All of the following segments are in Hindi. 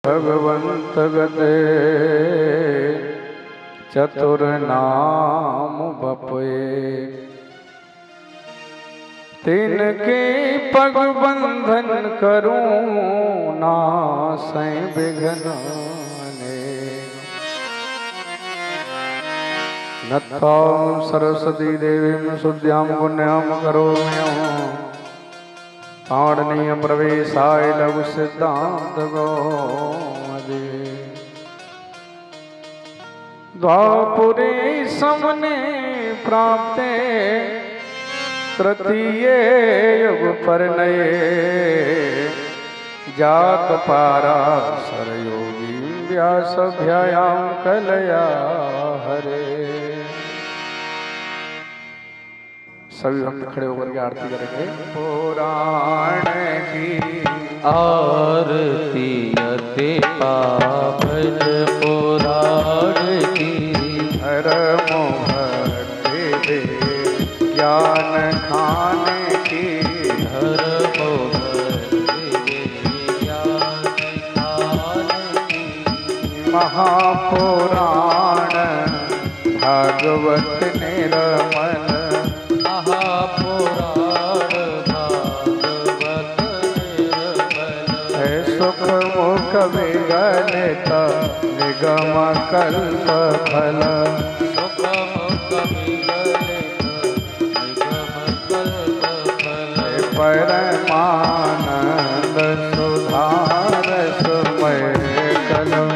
भगवंत गते चतुर नाम बपये, तिनके पग बंधन करूं नासै विघ्नाने। नत्थां सरस्वती देवीं सुद्यां पुण्यां करोम्यहं, ताडनीय प्रवेशाय लघु सिद्धांत गौमदे। द्वापुरे समने प्राप्ते तृतीये युग परनये, जात पाराशर योगी व्यासभ्यायां कलया हरे। सभी भक्त खड़े होकर के आरती करेंगे। पुराण की आरती अति पावन पुराण की, धर्म भक्ति दे ज्ञान खाने की, धर्म भक्ति दे ज्ञान खाने की। महापुराण भागवत निर्मल, महापुराण भागवत निर्मल। सुख मुख विगलित निगम कल्प फल, सुख मुख विगलित निगम कल्प फल। परमानंद सुधार सुमय कलम,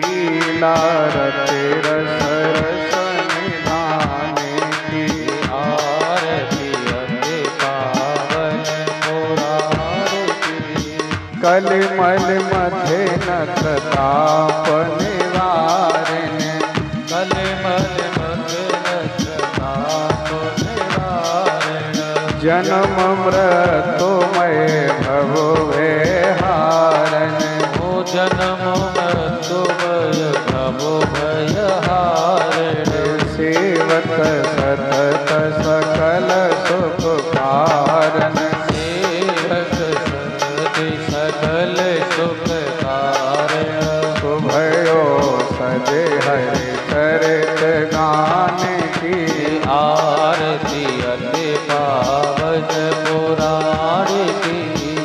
लीला रते रस रस निधाने की। आरती अति पावन पुराण की, कलिमल मथे नथ ताप निवारिणे, कलिमल मथ नथ ताप निवारण। जन्म मृत्युमय भव हारण, ओ जन्म मृत्युमय भव भय हारण। सेवत सतत सकल सुख कारण, सेवक सतत सकल सुख कारण। शुभयो सजे हरि चरित गाने की। आरती अति पावन पुराण की,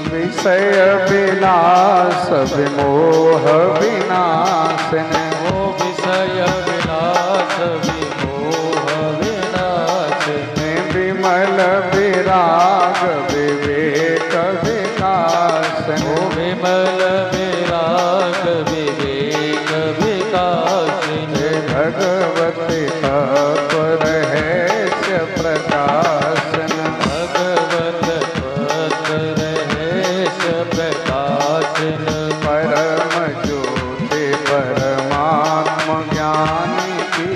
विषय विलास विमोह विनाशिन, ओ विषय विलास विमोह विनाशिन। विमल विराग विवेक विकासन, ओ विमल विराग विवेक विकासिन। भगवती तत्व रहस्य प्रकाशन, भगवत तत्व रहस्य प्रकाशन। परम ज्योति परमात्म ज्ञानी की।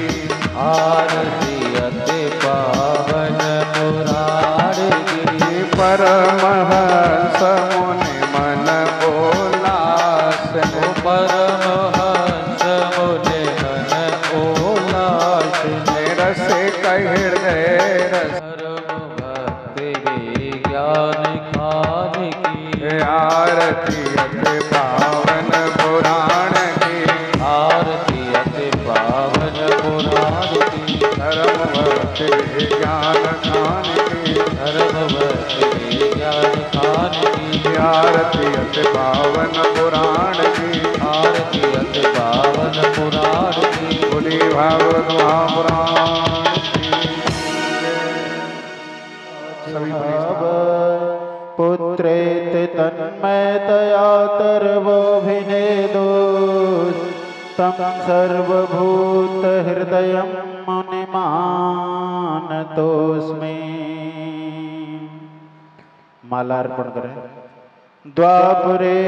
आरती अति पावन पुराण की, परमहंस मुनि मन उल्लासन, ओ परमहंस मुनि मन उल्लासिन। रसिक हृदय रस, धर्म भक्ति विज्ञान खान की। आरती अति पावन पुराण की। आरती अति पावन पुराण की, धर्म भक्ति ज्ञान खान की। धर्म भक्ति विज्ञान खान की। आरती अति पावन पुराण की। आरती अति पावन पुराण की। बोली भागवत महापुराण की। सभी पुत्रेति तन्मयतया तर्वोऽभिनेदोस्, तं सर्वभूत हृदयं मुनिमानतोऽस्मि। माला अर्पण करें। द्वापरे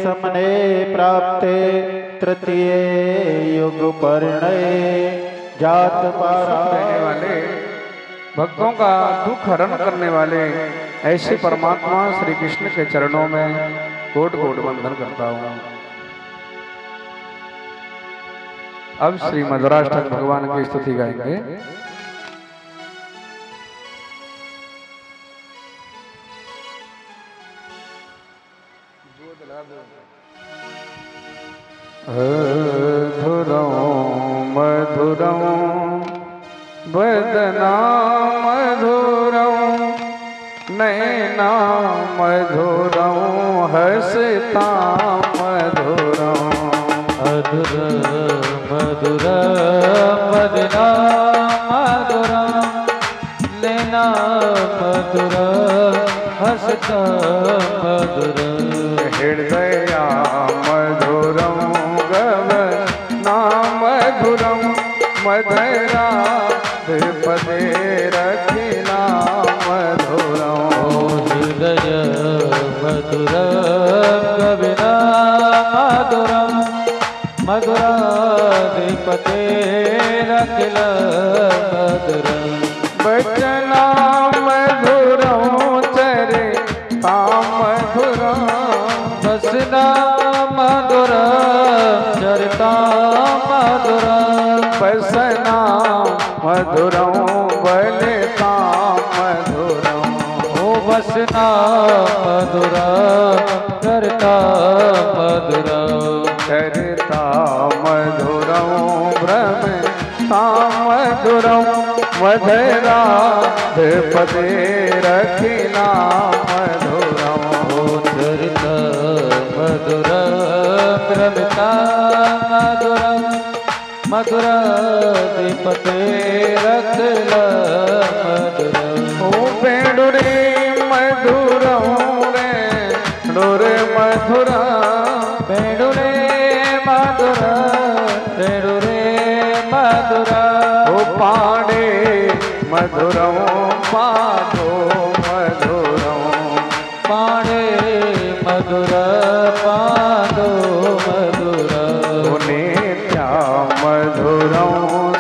समने प्राप्ते तृतीय युग परिणये, जात पारा देने वाले भक्तों का दुख हरण करने वाले ऐसे परमात्मा श्री कृष्ण के चरणों में कोट कोट वंदन करता हूँ। अब श्री मधुराष्टक भगवान की स्तुति गाएंगे। मधुरं मधुरं वदना मधुरं नैना मधुरं हसता मधुरं मधुर मधुर वदना मधुरं नैना मधुर हसता मधुरं हृदया मधुरं गगना मधुरं मधुराधिपते रखिला मधुरं हृदय मधुर कविना मधुरं मधुराधिपते रखिल मधुरं वचना मधुरं चरिता मधुरं वसना मधुर चरिता मधुर वसना मधुरं वलिता मधुरं ओ वसना मधुर चरिता मधुर चरिता मधुरं भ्रमिता मधुरं मधुराधिपते रखिला मधुरं ओ चरिता मधुर भ्रमिता मधुर मधुराधिपते रखिल मधुर ओ बेडुरे मधुरं रे डोरे मधुरा बेडुरे मधुर बेडुरे मधुर ओ पाडे मधुरं पादो मधुरं पाणे मधुर पादो मधुर ओ नित्या मधुरं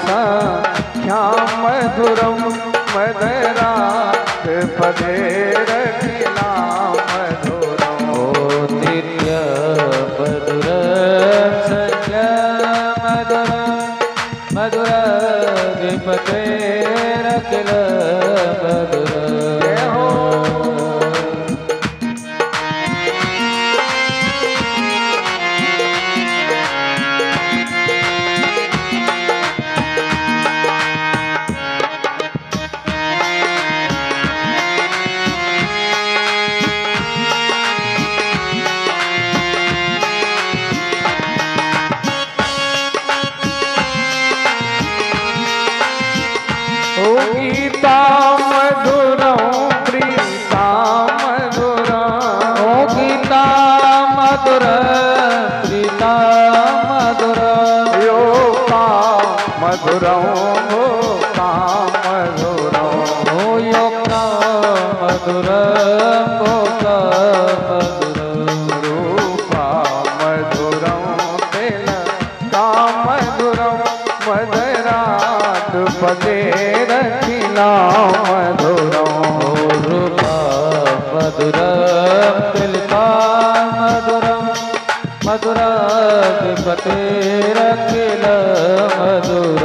सख्या मधुरं मधुराधिपते रखिला मधुरं ओ नित्य मधुर सत्य मधुर मधुराधिपते रखिल मधुर ओ गीता मधुरं प्रीता मधुरं ओ गीता मधुर प्रीता मधुर योगा मधुरं भोगा मधुरं ओ योगा मधुर भोगा मधुर रूपा मधुरं तिलका मधुरं मधुराधिपते रखिला मधुरं रूपा मधुर तिलका मधुरं मधुराधिपते रखिल मधुर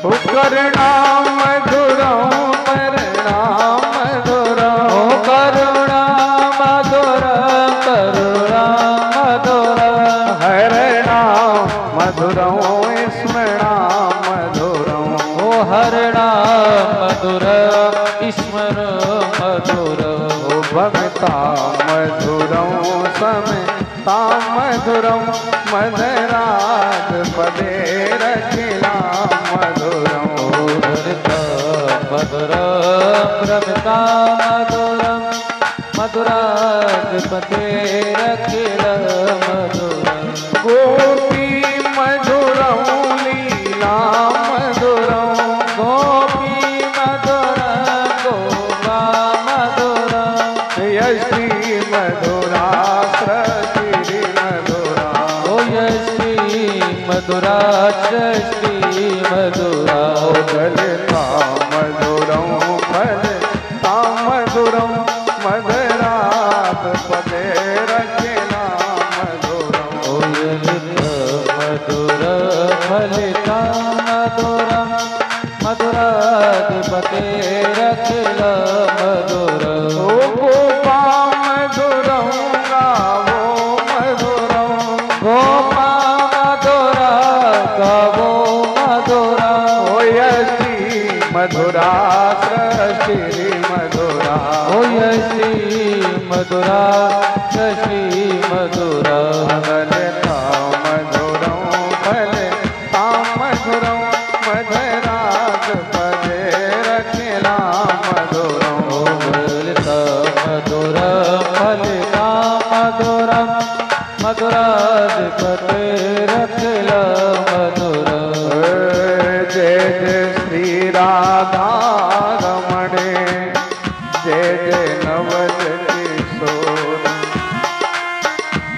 करुणा मधुरं करुणा मधुरं ओ करुणा मधुर करुणा मधुर हरणा मधुरं स्मरणा मधुरं ओ हरणा मधुर स्मर मधुर ओ भक्ता मधुरं समिता मधुरं मधुराधिपते रखिला मधुरं हरिता मधुर प्रमिता मधुरं मधुराधिपते रखिल मधुरं गोपी मधुरं लीला मधुरं गोपी मधुर गोपा मधुर यश्री मधुरा श्री मधुरा ओ यश्री मधुरा सृष्टि मधुरा ललिता मधुरम फलिता मधुरम मधुरात पदे रखिला मधुरम ललिता मधुर फलिता मधुरम मधुराधिपते रखिला मधुरम गोपा मधुरम गावो मधुरम गोपा मधुरा गावो मधुरा यशी मधुरा सृष्टि मधुरा यशी मधुरा शशि मधुरा ललिता मधुरम फलिता मधुरम मधुरात पदे रखिला मधुरम ललिता मधुर फलिता मधुरम मधुराधिपते रखिला मधुरम जय जय श्री राधा रमण जय जय नवल किशोर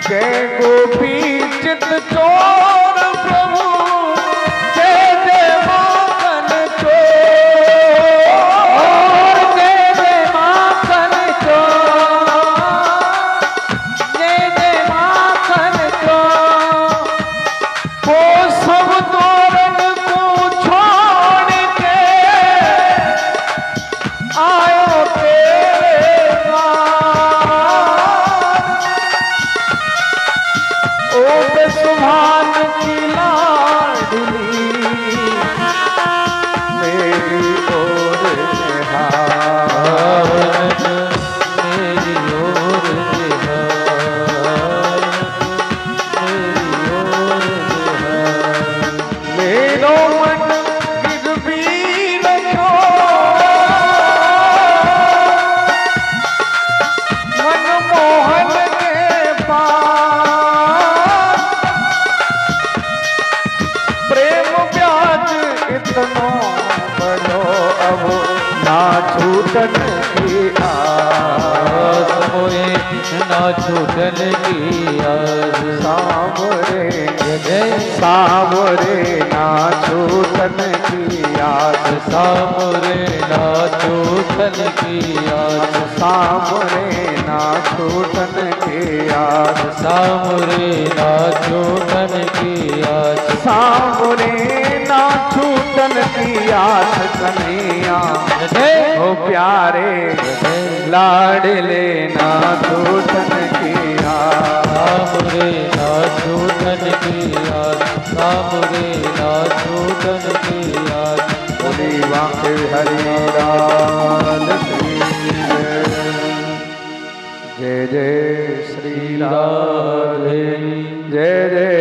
जय गोपी चित चोर प्रभु जय जय माखन चोर जय जय माखन चोर जय जय माखन चोर वो सब तोरण को छोड़ के आयो तेरे द्वार। ओ बेसुभान की लाडली मेरी ओर निहार मेरी ओर निहार मेरी ओर निहार मेरो मन गिरवीर को मनमोहन के पास प्रेम ब्याज इतनो बड़ो अब ना छूटन की आस मोए ना छूटन की आस सावरे जय सावरे ना छूटन की आस सामरे ना छूटन की आस सामरे ना छूटन की आस सामरे ना छूटन की आस सामरे ना छूटन की आस कन्हैया ओ प्यारे लाडले ना छूटन की आस सामरे ना छूटन की आस सामरे ना छूटन की आस बोली वाके हरि लाल श्री जय जय श्री राधे जय जय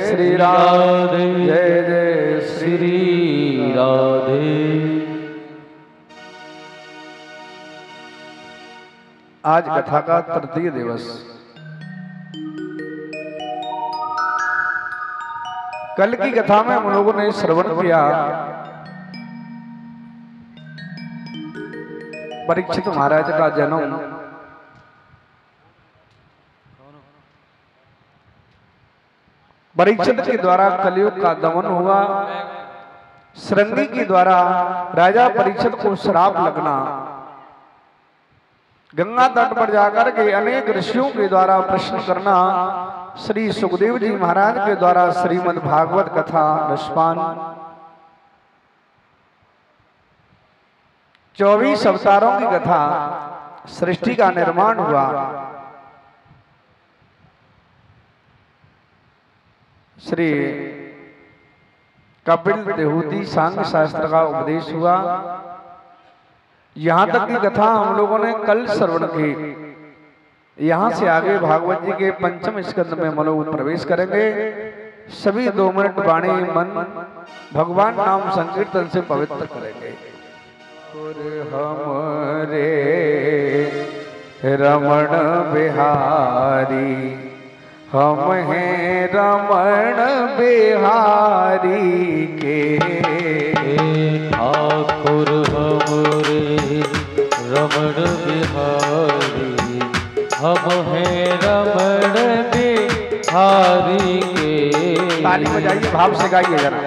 श्री राधे जय जय श्री राधे। आज कथा का तृतीय दिवस। कल की कथा में हम लोगों ने श्रवण किया परीक्षित महाराज का जन्म, परीक्षित के द्वारा कलयुग का दमन हुआ, श्रृंगी के द्वारा राजा परीक्षित को श्राप लगना, गंगा तट पर जाकर के अनेक ऋषियों के द्वारा प्रश्न करना, श्री सुखदेव जी महाराज के द्वारा श्रीमद् भागवत कथा रसपान, 24 अवतारों की कथा, सृष्टि का निर्माण हुआ, श्री कपिल देहूती सांख्य शास्त्र का उपदेश हुआ। यहां तक की कथा हम लोगों ने कल श्रवण की। यहां से आगे भागवत जी के पंचम स्कंद में हम लोग प्रवेश करेंगे। सभी 2 मिनट वाणी मन भगवान नाम संकीर्तन से पवित्र करेंगे। हमरे रमण बिहारी, हम हैं रमण बिहारी के ठाकुर हमरे रमण बिहारी, हम हैं रमण बिहारी के ताली बजाइए, भाव से गाइए जरा,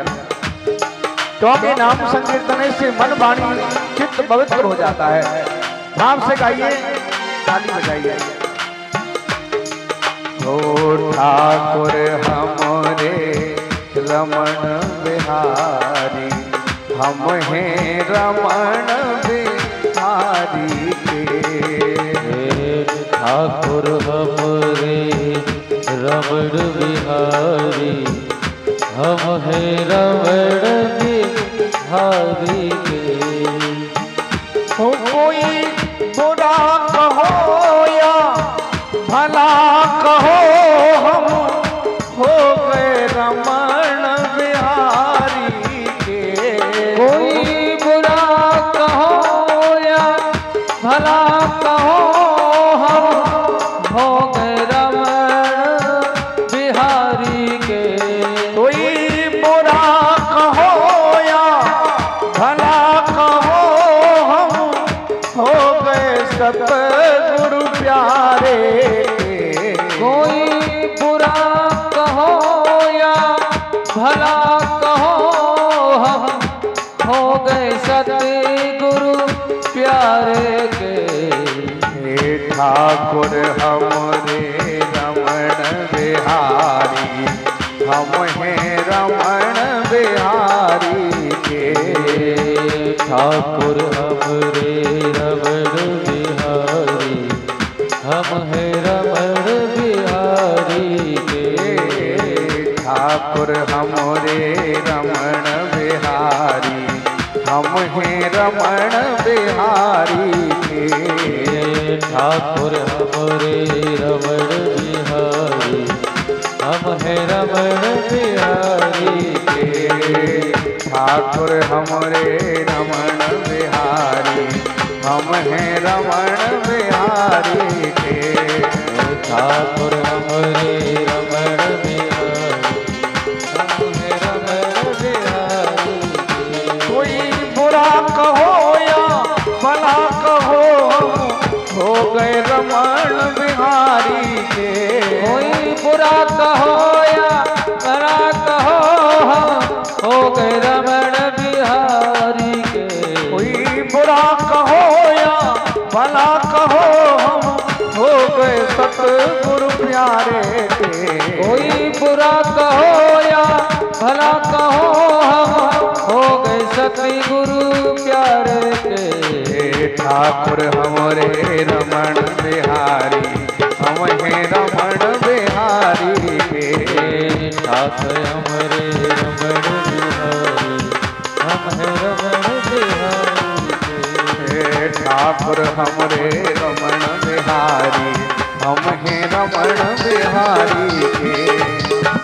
क्योंकि नाम संकीर्तन से मन वाणी चित्त पवित्र हो जाता है। भाव से गाइए, ताली बजाइए। ओ ठाकुर हमरे रमण बिहारी, हम हैं रमण बिहारी के। ठाकुर हमरे रमण बिहारी, हम हैं रमण बिहारी के। हो कोई बुरा कहो या भला कहो, हम हो गए रमण बिहारी के। कोई बुरा कहो या भला कहो, हम हो गए रमण बिहारी के। कोई बुरा कहो या भला कहो, हम हो गए सतगुरु प्यारे के। कोई बुरा कहो या भला कहो, हम हो गए सतगुरु प्यारे के। हे ठाकुर हमरे रमण बिहारी, हम हैं रमण बिहारी के। ठाकुर हमरे रमण बिहारी, हम हैं रमण बिहारी के। ठाकुर हमरे रमण बिहारी, हम हैं रमण बिहारी के। ठाकुर हमरे रमण बिहारी, हम हैं रमण बिहारी के। ठाकुर हमरे रमण बिहारी, हम हैं रमण बिहारी के। ठाकुर हमरे रमण बिहारी, हम हैं रमण बिहारी के। कोई बुरा कहो या भला कहो, हम हो गए रमण बिहारी के। कोई बुरा कहो या भला कहो, हम हो गए रमण बिहारी के। कोई बुरा कहो या भला कहो, हम हो गए सतगुरु प्यारे के। कोई बुरा कहो या भला कहो, हम हो गए सतगुरु प्यारे के। ठाकुर हमरे रमण बिहारी, हम हैं रमण बिहारी के। ठाकुर हमरे रमण बिहारी, हम हैं रमण बिहारी के। ठाकुर हमरे रमण बिहारी, हम हैं रमण बिहारी के।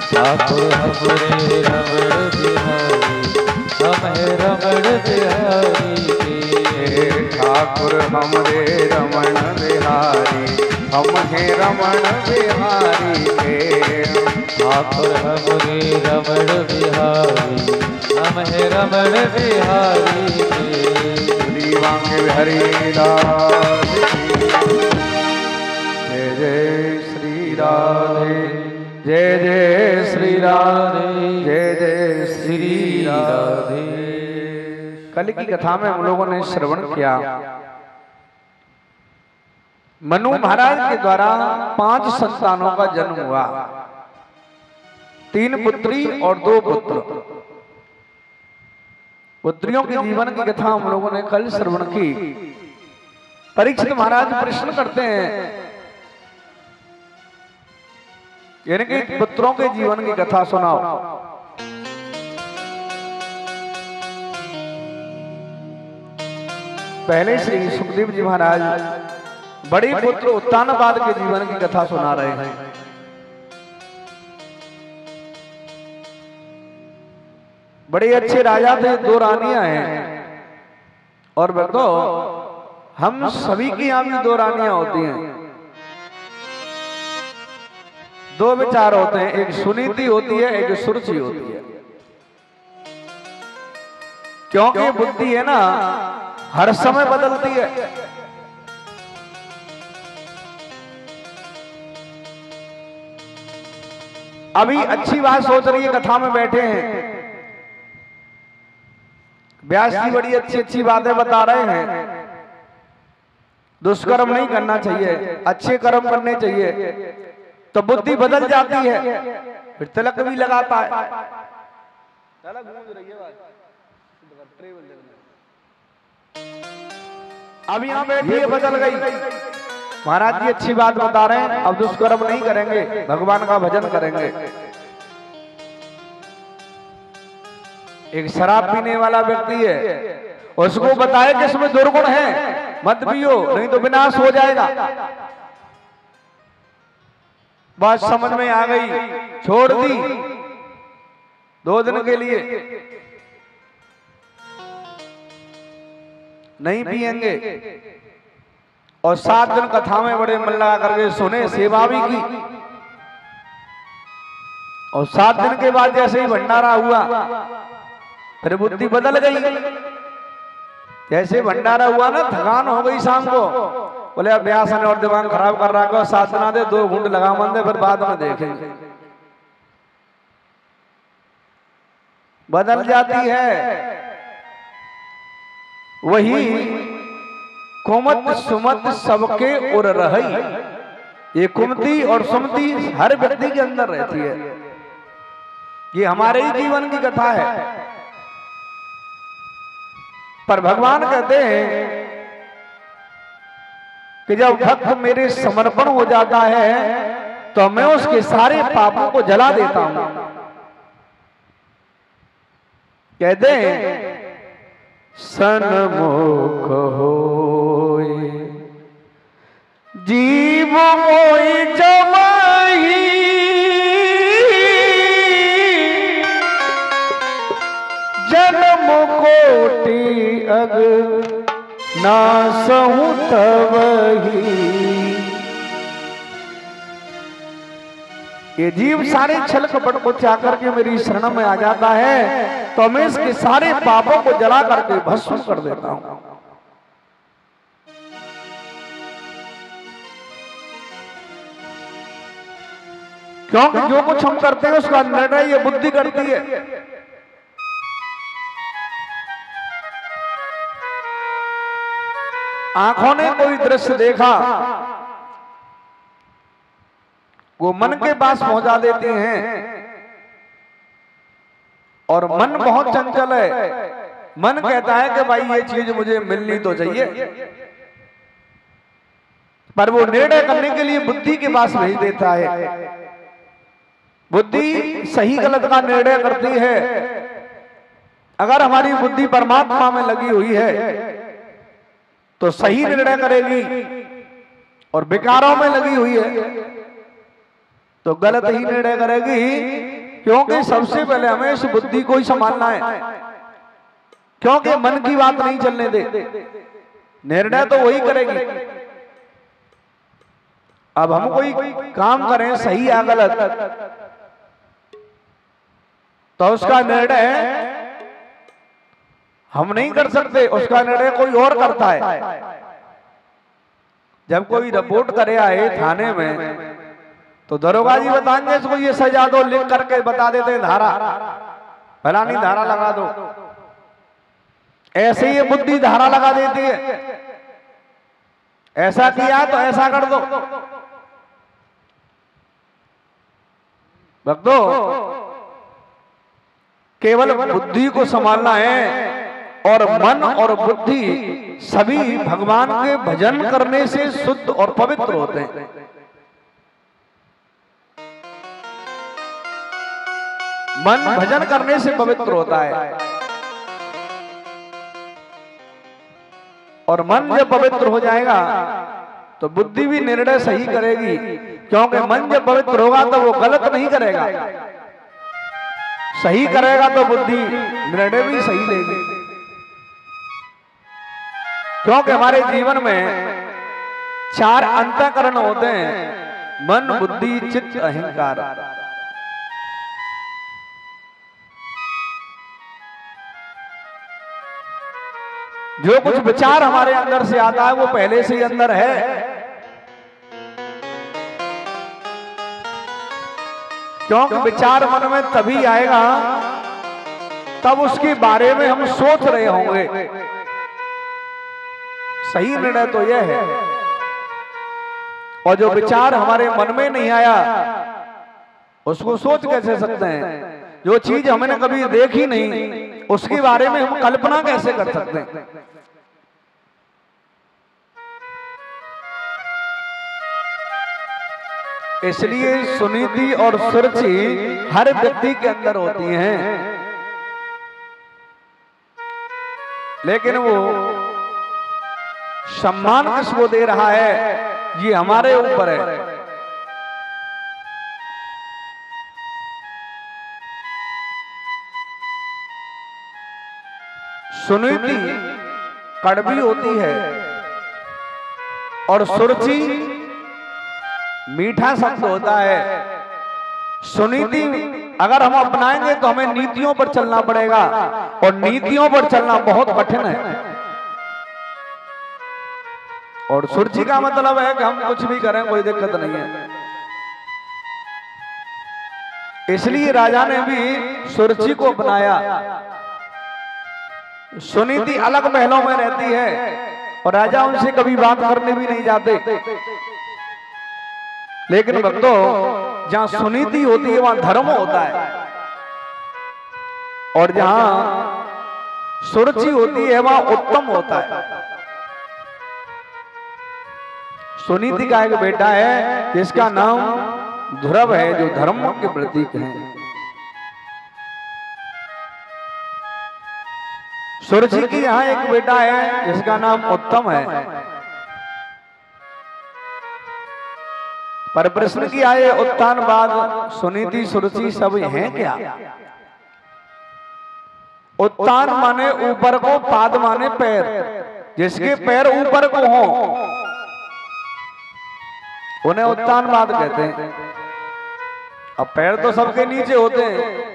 ठाकुर हमरे रमण बिहारी, हम हैं रमण बिहारी के। ठाकुर हमरे रमण बिहारी, हम हैं रमण बिहारी के। ठाकुर हमरे रमण बिहारी, हम हैं रमण बिहारी के। श्री वांगे हरि दास जय जय श्री राधे, जय जय श्री राधे, जय जय श्री राधे। कल की कथा में हम लोगों ने श्रवण किया, मनु महाराज के द्वारा 5 संतानों का जन्म हुआ, 3 पुत्री और 2 पुत्र। पुत्रियों के जीवन की कथा हम लोगों ने कल श्रवण की। परीक्षित महाराज प्रश्न करते हैं, यानी कि पुत्रों के जीवन की कथा सुनाओ। पहले श्री सुखदेव जी महाराज बड़े पुत्र उत्तानपाद के जीवन की कथा सुना रहे हैं। बड़े अच्छे राजा थे, 2 रानियां हैं, और बतो हम सभी की यहाँ भी 2 रानियां होती हैं। 2 विचार होते हैं, एक सुनीति होती है, एक सुरुचि होती है। क्योंकि बुद्धि है ना हर समय बदलती है। अभी अच्छी बात सोच रही है, कथा में बैठे हैं, व्यास जी बड़ी अच्छी अच्छी बातें बता रहे हैं। दुष्कर्म नहीं करना चाहिए, अच्छे कर्म करने चाहिए, तो बुद्धि बदल जाती है, फिर तिलक भी लगाता है। अब यहाँ बैठी है, बदल गई। महाराज जी अच्छी बात बता रहे हैं, अब दुष्कर्म नहीं करेंगे, भगवान का भजन करेंगे। एक शराब पीने वाला व्यक्ति है, उसको बताए कि इसमें दुर्गुण है, मत पियो नहीं तो विनाश हो जाएगा। बात समझ में आ गई, छोड़ दी 2 दिन के लिए, नहीं पिएंगे। और 7 दिन कथा में बड़े मन लगा करके सुने, सेवा भी की। और 7 दिन के बाद जैसे ही भंडारा हुआ, फिर बुद्धि बदल गई। जैसे भंडारा हुआ ना, थकान हो गई शाम को, बोले अब व्यास ने और दिमाग खराब कर रखा, 7 दिन दे, 2 घूंट लगा मन दे, फिर बाद में देखेंगे। बदल जाती है। वही कुमत सुमत सबके उर रही, ये कुमति और सुमति हर व्यक्ति के अंदर रहती है। ये हमारे ही जीवन की कथा है। पर भगवान कहते हैं कि जब भक्त मेरे समर्पण हो जाता है तो मैं उसके सारे पापों को जला देता हूं। कहते हैं सन्मुख होए जीव मोई जमाही, जन्म कोटि अग नासहु तवही। ये जीव सारे छल कपट को त्याग करके मेरी शरण में आ जाता है तो मैं इसके सारे पापों को जला करके भस्म कर देता हूं। क्योंकि जो कुछ हम करते हैं उसका निर्णय ये बुद्धि करती है। आंखों ने कोई दृश्य देखा, वो मन के पास पहुंचा देते हैं। और मन बहुत चंचल है, मन कहता है कि भाई ये चीज मुझे मिलनी तो चाहिए, पर वो निर्णय करने के लिए बुद्धि के पास भेज देता है। बुद्धि सही गलत का निर्णय करती है। अगर हमारी बुद्धि परमात्मा में लगी हुई है तो सही निर्णय करेगी, और विकारों में लगी हुई है तो गलत ही निर्णय करेगी। क्योंकि सबसे पहले हमें इस बुद्धि को ही संभालना है, क्योंकि मन की बात नहीं चलने दे, निर्णय तो वही करेगी। अब हम कोई काम करें सही या गलत, तो उसका निर्णय हम नहीं कर सकते, उसका निर्णय कोई और करता है। जब कोई रिपोर्ट करे आए थाने में तो दरोगा जी बताएंगे इसको ये सजा दो, लिख करके बता देते हैं धारा, फलानी धारा लगा दो। ऐसे ही बुद्धि धारा लगा देती है, ऐसा किया तो ऐसा कर दो। भक्तों, केवल बुद्धि को संभालना है, और मन और बुद्धि सभी भगवान के भजन करने से शुद्ध और पवित्र होते हैं। मन भजन करने से पवित्र होता है, और मन जब पवित्र हो जाएगा तो बुद्धि भी निर्णय सही करेगी। क्योंकि मन जब पवित्र होगा तो वो गलत नहीं करेगा, सही करेगा तो बुद्धि निर्णय भी सही लेगी। क्योंकि हमारे जीवन में 4 अंतःकरण होते हैं, मन बुद्धि चित्त अहंकार। जो कुछ विचार हमारे अंदर से आता है वो पहले से ही अंदर है। क्योंकि विचार मन में तभी आएगा तब उसके बारे में हम सोच रहे होंगे। सही निर्णय तो यह है। और जो विचार हमारे मन में नहीं आया उसको सोच कैसे सकते हैं? जो चीज हमने कभी देखी नहीं उसके बारे में हम कल्पना कैसे कर सकते हैं? इसलिए सुनीति और सुरुचि हर व्यक्ति के अंदर होती हैं, लेकिन वो सम्मान किसको दे रहा है ये हमारे ऊपर है। सुनीति कड़वी होती है और सुरुचि मीठा शब्द होता है। सुनीति अगर हम अपनाएंगे तो हमें नीतियों पर चलना पड़ेगा और नीतियों पर चलना बहुत कठिन है। और सुरुचि का मतलब है कि हम कुछ भी करें कोई दिक्कत नहीं है। इसलिए राजा ने भी सुरुचि को अपनाया। सुनीति अलग महलों में रहती है और राजा उनसे कभी बात करने भी नहीं जाते, लेकिन भक्तों जहां सुनीति होती है वहां धर्म होता है और जहां सुरुचि होती है वहां उत्तम होता है। सुनीति का एक बेटा है जिसका नाम ध्रुव है, जो धर्म के प्रतीक है। सुरुचि की यहाँ एक बेटा है जिसका नाम उत्तम है। पर प्रश्न किया है उत्तान बाद सुनीति सुरुचि सब हैं क्या? उत्तान माने ऊपर को, पाद माने पैर। जिसके पैर ऊपर को हो उन्हें उत्तानवाद कहते हैं। अब पैर तो सबके नीचे होते हैं,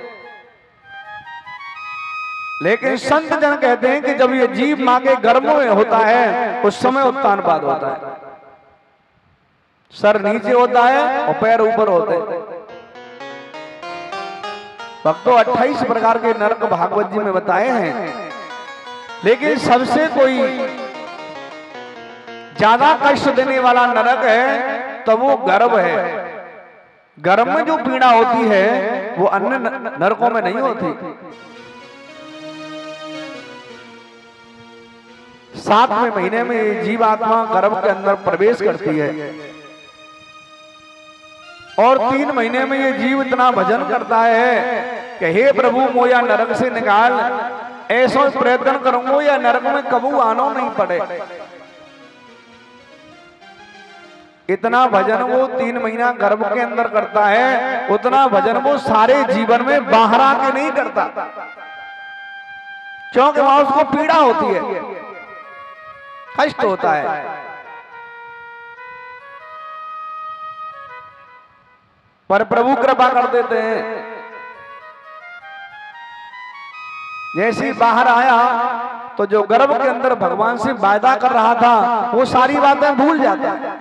लेकिन संत जन कहते हैं कि जब ये जीव मां के गर्भ में होता है उस समय उत्तानवाद होता है। सर नीचे होता है और पैर ऊपर होते हैं। भक्तों 28 प्रकार के नरक भागवत जी में बताए हैं, लेकिन सबसे कोई ज्यादा कष्ट देने वाला नरक है तो वो गर्भ है। गर्भ में जो पीड़ा होती है वो अन्य नरकों में नहीं होती। 7वें महीने में जीवात्मा गर्भ के अंदर प्रवेश करती है और 3 महीने में ये जीव इतना भजन करता है कि हे प्रभु मोया नरक से निकाल, ऐसा प्रयत्न करूंगा या नरक में कबू आना नहीं पड़े। इतना भजन वो 3 महीना गर्भ के अंदर करता है, उतना भजन वो सारे जीवन में बाहर आके नहीं करता, क्योंकि वहां उसको पीड़ा होती है, कष्ट होता है। पर प्रभु कृपा कर देते हैं। जैसे बाहर आया तो जो गर्भ के अंदर भगवान से वायदा कर रहा था वो सारी बातें भूल जाता है,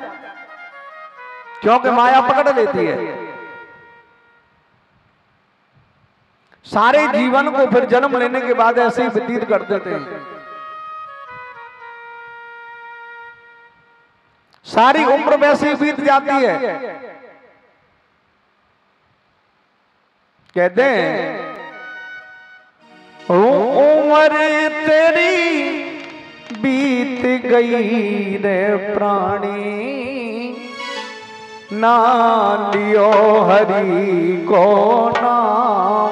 क्योंकि माया पकड़ लेती है। सारे जीवन को फिर जन्म लेने के बाद ऐसे ही व्यतीत कर देते हैं। सारी उम्र वैसे ही बीत जाती है। कहते हैं उम्र तेरी बीत गई रे प्राणी, ना लियो हरि को नाम।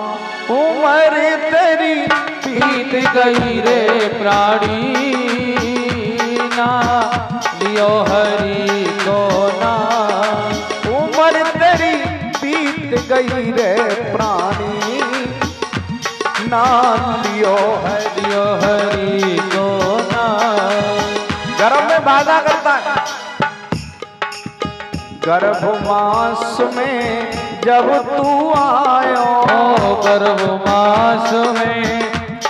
उम्र तेरी बीत गई रे प्राणी, ना लियो हरि को नाम। उम्र तेरी बीत गई रे प्राणी, ना लियो हरि को नाम। गर्भ में बाधा करता है। गर्भ मास में जब तू आयो, गर्भ मास में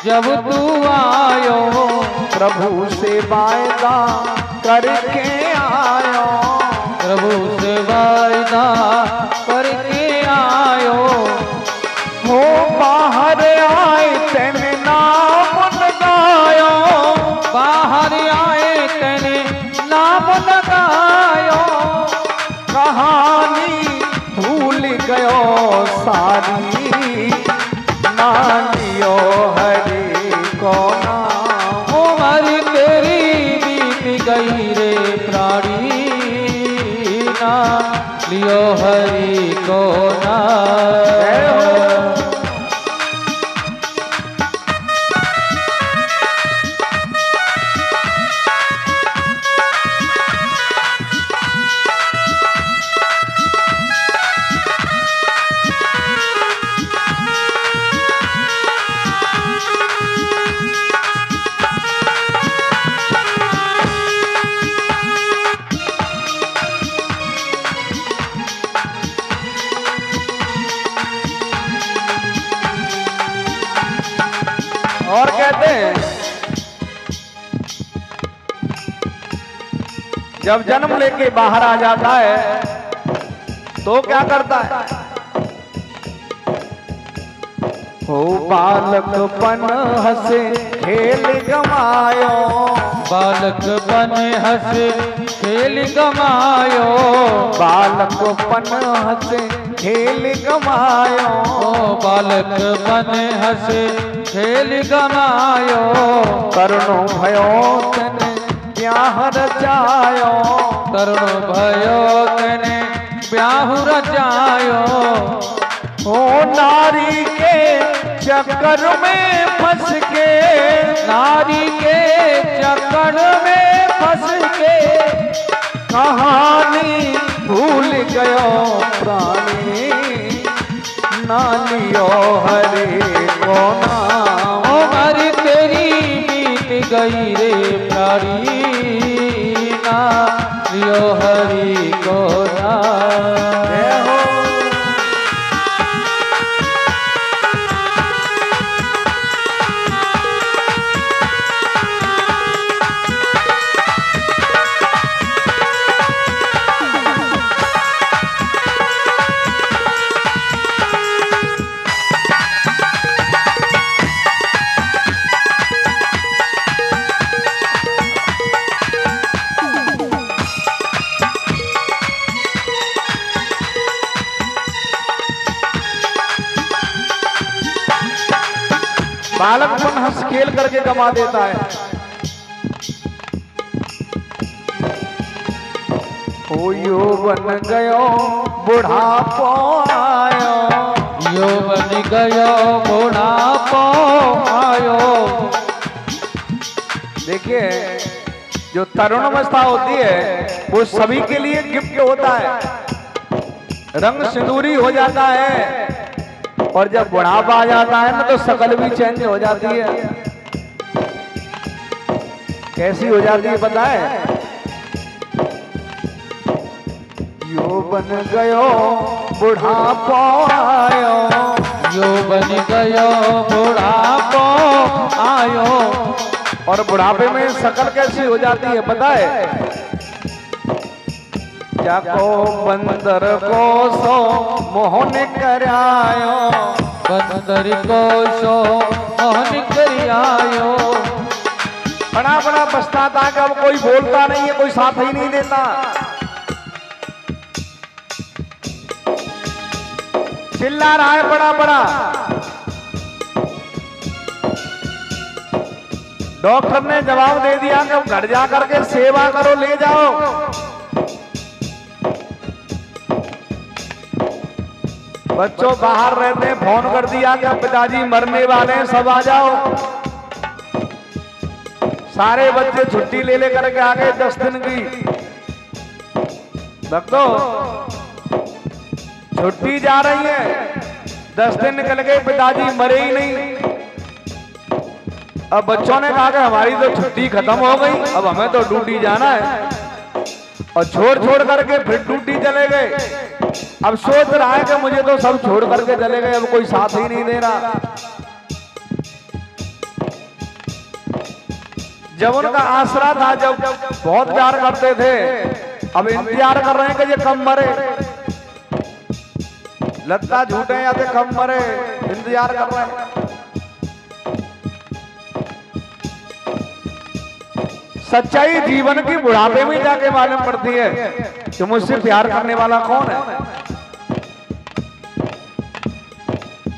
जब तू आयो, प्रभु से वायदा करके आयो, प्रभु से वायदा करके आयो। सारी नालियो हरि को नाम। उमर तेरी बीत गई रे प्राणी ना लियो हरि को नाम। और कहते हैं जब जन्म लेके बाहर आ जाता है तो क्या करता है? हो बालकपन हंसे खेल गमायो, बालकपन हंसे खेल गमायो, बालकपन हंसे खेल गमायो, बालकपन हंसे खेल गमायो, करुणो भयो तने ब्याह रचायो, करुण भयो तने ब्याह रचायो। ओ नारी के चक्कर में फंस के, नारी के चक्कर में फंस के कहानी भूल गयो प्राणी नालियो हरि को नाम। उमर तेरी बीत गई रे प्राणी ना लियो हरि को नाम। बालकपन हंस खेल करके गमा देता है। ओ यौवन गयो बुढ़ापो आयो, यौवन गयो बुढ़ापो आयो। देखिए जो तरुण अवस्था होती है वो सभी के लिए गिफ्ट होता है, रंग सिंदूरी हो जाता है, और जब बुढ़ापा आ जाता है ना तो शकल भी चेंज हो जाती है। कैसी हो जाती है पता है? यौवन गयो बुढ़ापो आयो, यौवन गयो बुढ़ापो आयो। और बुढ़ापे में शकल कैसी हो जाती है पता है? जाको बंदर को सो मोहन करायो, बंदर को सो मोहन करायो। बड़ा बड़ा पछताता है कि अब कोई बोलता नहीं है, कोई साथ ही नहीं देता। चिल्ला रहा है बड़ा बड़ा। डॉक्टर ने जवाब दे दिया कि अब घर जा करके सेवा करो, ले जाओ। बच्चों बाहर रहते हैं, फोन कर दिया कि पिताजी मरने वाले हैं, सब आ जाओ। सारे बच्चे छुट्टी ले लेकर के आ गए 10 दिन की। भक्तों छुट्टी जा रही है, 10 दिन निकल गए, पिताजी मरे ही नहीं। अब बच्चों ने कहा कि हमारी तो छुट्टी खत्म हो गई, अब हमें तो ड्यूटी जाना है, और छोड़ छोड़ करके फिर ड्यूटी चले गए। अब सोच रहा है कि मुझे तो सब छोड़ करके चले गए, अब कोई साथ ही नहीं दे रहा। जब उनका आसरा था, जब बहुत प्यार करते थे, अब इंतजार कर रहे हैं कि ये कब मरे। लत्ता झूठे या तो कब मरे, इंतजार कर रहे हैं। सच्चाई जीवन की बुढ़ापे में जाके मालूम पड़ती है कि मुझसे प्यार करने वाला कौन है।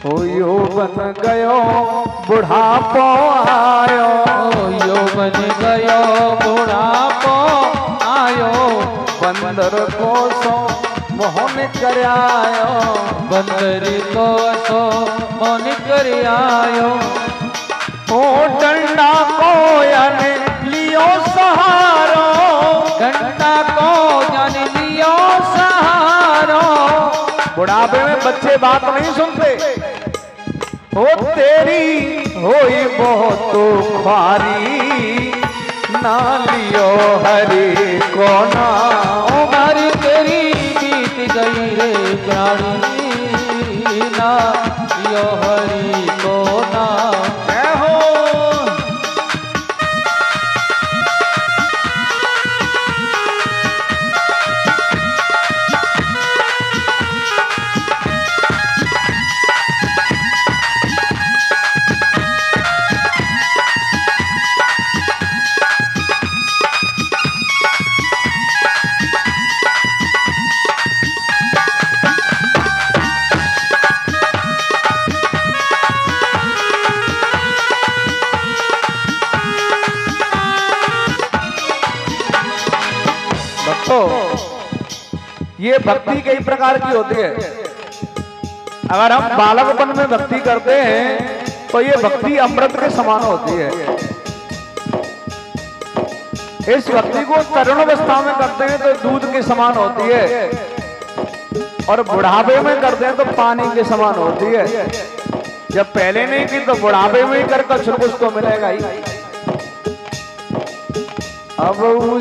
हो यौवन गयो बुढ़ापो आयो, यौवन गयो बुढ़ापो आयो, बंदर को सो मोहन करायो, बंदर को सो मोहन करायो, ओ डंडा को याने लियो सहारो, डंडा को जाने लियो सहारो। बुढ़ापे में बच्चे बात नहीं सुनते, हो तेरी होई बहुत ख्वारी, ना लियो हरि को ना, उमर तेरी बीत गई रे प्राणी, ना लियो हरि को ना। जय हो। ये भक्ति कई प्रकार की होती है। अगर हम बालकपन में भक्ति करते हैं तो ये भक्ति अमृत के समान होती है। इस भक्ति को तरुण अवस्था में करते हैं तो दूध के समान होती है, और बुढ़ापे में करते हैं तो पानी के समान होती है। जब पहले नहीं की तो बुढ़ापे में ही कर कुछ तो मिलेगा ही। अब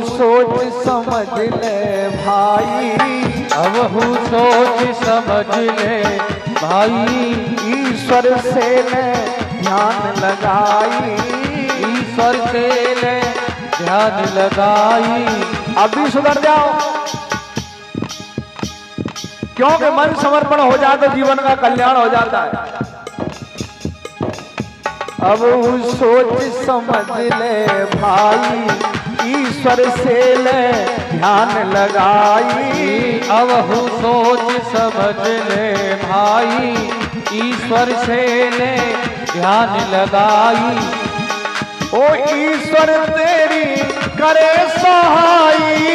सोच समझ ले भाई, अब सोच समझ ले भाई, ईश्वर से ले ध्यान लगाई, ईश्वर से ले ध्यान लगाई। अभी सुधर जाओ, क्योंकि मन समर्पण हो जाए तो जीवन का कल्याण हो जाता है। अब सोच समझ ले भाई, ईश्वर से ले ध्यान लगाई, अब सोच समझ ले भाई, ईश्वर से ले ध्यान लगाई। ओ ईश्वर तेरी करे सहाई,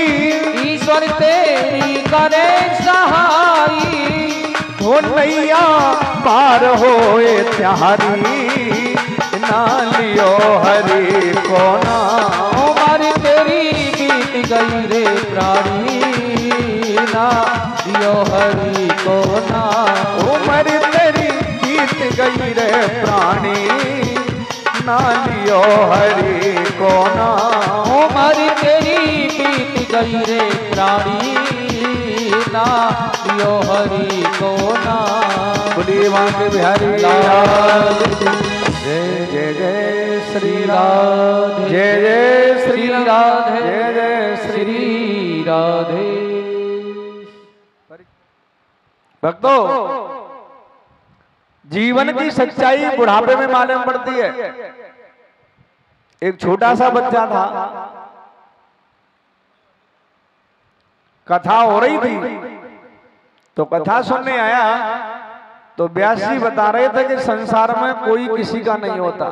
ईश्वर तेरी करे सहाई, हो नैया पार होए त्यारी, ना लियो हरि को ना, उमर तेरी बीत गई रे प्राणी, ना लियो हरि को ना। उमर तेरी बीत गई रे प्राणी, ना लियो हरि को ना, उमर तेरी बीत गई रे प्राणी, ना लियो हरि को ना। बोलिए बांके बिहारी लाल जय जय जय श्री राधे, जय जय श्री राधे, जय जय श्री राधे। भक्तों, जीवन की सच्चाई बुढ़ापे में मालूम पड़ती है। एक छोटा सा बच्चा था, कथा हो रही थी तो कथा सुनने आया तो व्यास जी बता रहे थे कि संसार में कोई किसी का नहीं होता।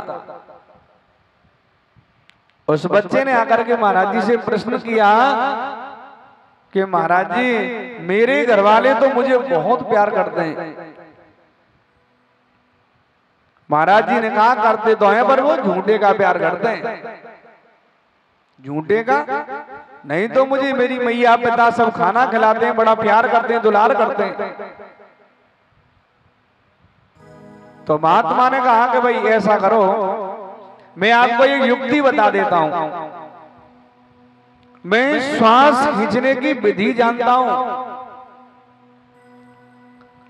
उस बच्चे ने आकर के महाराज जी से प्रश्न किया कि महाराज जी, मेरे घर वाले तो मुझे बहुत प्यार करते हैं। महाराज जी ने कहा करते तो हैं, पर वो झूठे का प्यार करते हैं। झूठे का नहीं तो मुझे मेरी मैया पिता सब खाना खिलाते हैं, बड़ा प्यार करते हैं, दुलार करते हैं। तो महात्मा ने कहा कि भाई ऐसा करो, मैं आपको एक युक्ति बता देता हूं। मैं श्वास खींचने की विधि जानता हूं,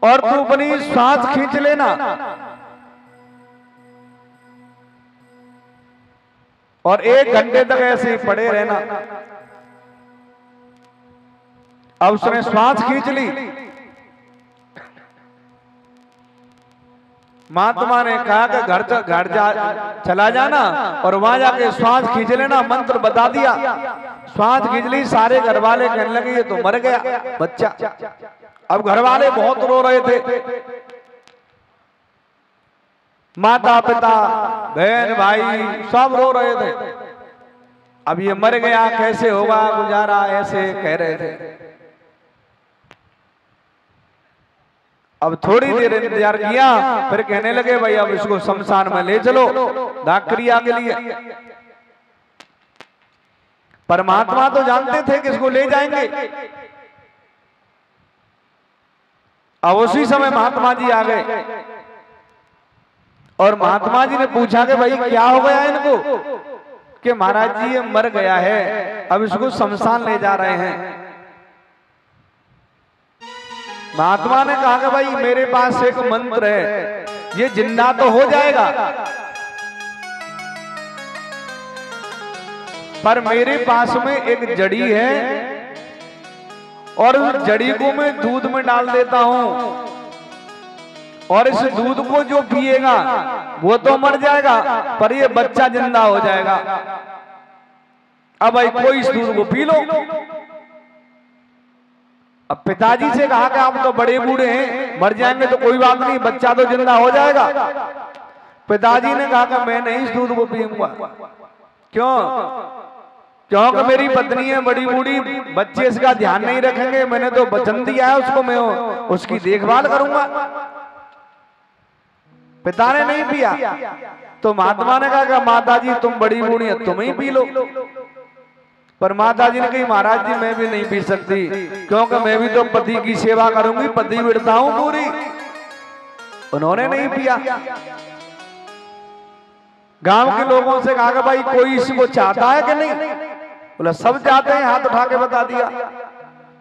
और तू अपनी श्वास खींच लेना, और 1 घंटे तक ऐसे ही पड़े रहना। अब उसने श्वास खींच ली। महात्मा ने कहा कि घर चला जाना और वहां जाके श्वास खींच लेना, मंत्र बता दिया। श्वास खींच ली, सारे घर वाले कहने लगे ये तो मर गया बच्चा। अब घर वाले बहुत रो रहे थे। माता पिता बहन भाई सब रो रहे थे। अब ये मर गया कैसे होगा गुजारा, ऐसे कह रहे थे। अब थोड़ी देर इंतजार किया, फिर कहने लगे भाई अब इसको शमशान में ले चलो दाह क्रिया के लिए। परमात्मा तो जानते थे कि इसको ले जाएंगे। अब उसी समय महात्मा जी आ गए और महात्मा जी ने पूछा कि भाई क्या हो गया इनको, कि महाराज जी ये मर गया है, अब इसको शमशान ले जा रहे हैं। महात्मा ने कहा कि भाई मेरे पास एक मंत्र है, ये जिंदा तो हो जाएगा पर मेरे पास में एक जड़ी है और उस जड़ी को मैं दूध में डाल देता हूं और इस दूध को जो पिएगा वो तो मर जाएगा पर ये बच्चा जिंदा हो जाएगा। अब भाई कोई इस दूध को पी लो। अब पिताजी से कहा कि आप तो बड़े बूढ़े हैं, मर जाएंगे तो कोई बात नहीं, बच्चा तो जिंदा हो जाएगा। पिताजी ने कहा कि मैं नहीं इस दूध को पीऊंगा। क्यों? क्योंकि मेरी पत्नी है बड़ी बूढ़ी, बच्चे इसका ध्यान नहीं रखेंगे, मैंने तो वचन दिया है उसको, मैं उसकी देखभाल करूंगा। पिता ने नहीं पिया तो महात्मा ने कहा कि माता जी तुम बड़ी बूढ़ी है, तुम ही पी लो। पर माता जी ने कही महाराज जी मैं भी नहीं पी सकती, क्योंकि मैं भी तो पति की सेवा करूंगी, पति विड़ता हूं पूरी। उन्होंने नहीं पिया। गांव के लोगों से कहा कि भाई कोई इसको चाहता है कि नहीं? बोला सब चाहते हैं, हाथ उठा के बता दिया।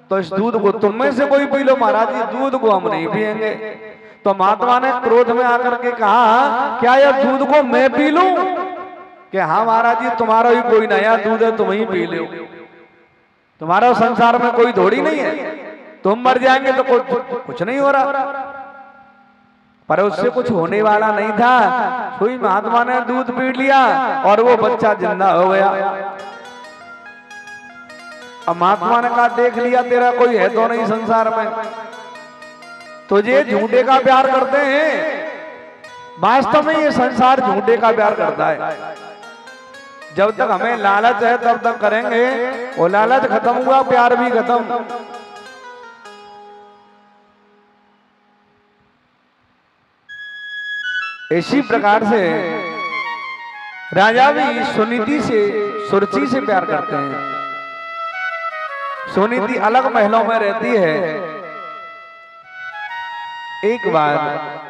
तो इस दूध को तुम में से कोई पी लो। महाराज जी दूध को हम नहीं पिएंगे। तो महात्मा ने क्रोध में आकर के कहा क्या यह दूध को मैं पी लूं? कि हाँ महाराज जी तुम्हारा ही कोई नया दूध है, तुम ही पी लो, तुम्हारा संसार में कोई थोड़ी नहीं है, तुम मर जाएंगे तो कुछ नहीं हो रहा। पर उससे कुछ होने वाला नहीं था। कोई महात्मा ने दूध पी लिया और वो बच्चा जिंदा हो गया। अब महात्मा ने कहा देख लिया तेरा कोई है तो नहीं संसार में, तुझे झूठे का प्यार करते हैं। वास्तव में ये संसार झूठे का प्यार करता है। जब तक हमें लालच है तब तक करेंगे, वो लालच खत्म हुआ प्यार भी खत्म। इसी प्रकार से राजा भी सुनीति से सुरुचि से प्यार करते हैं। सुनीति अलग महलों में रहती है। एक बार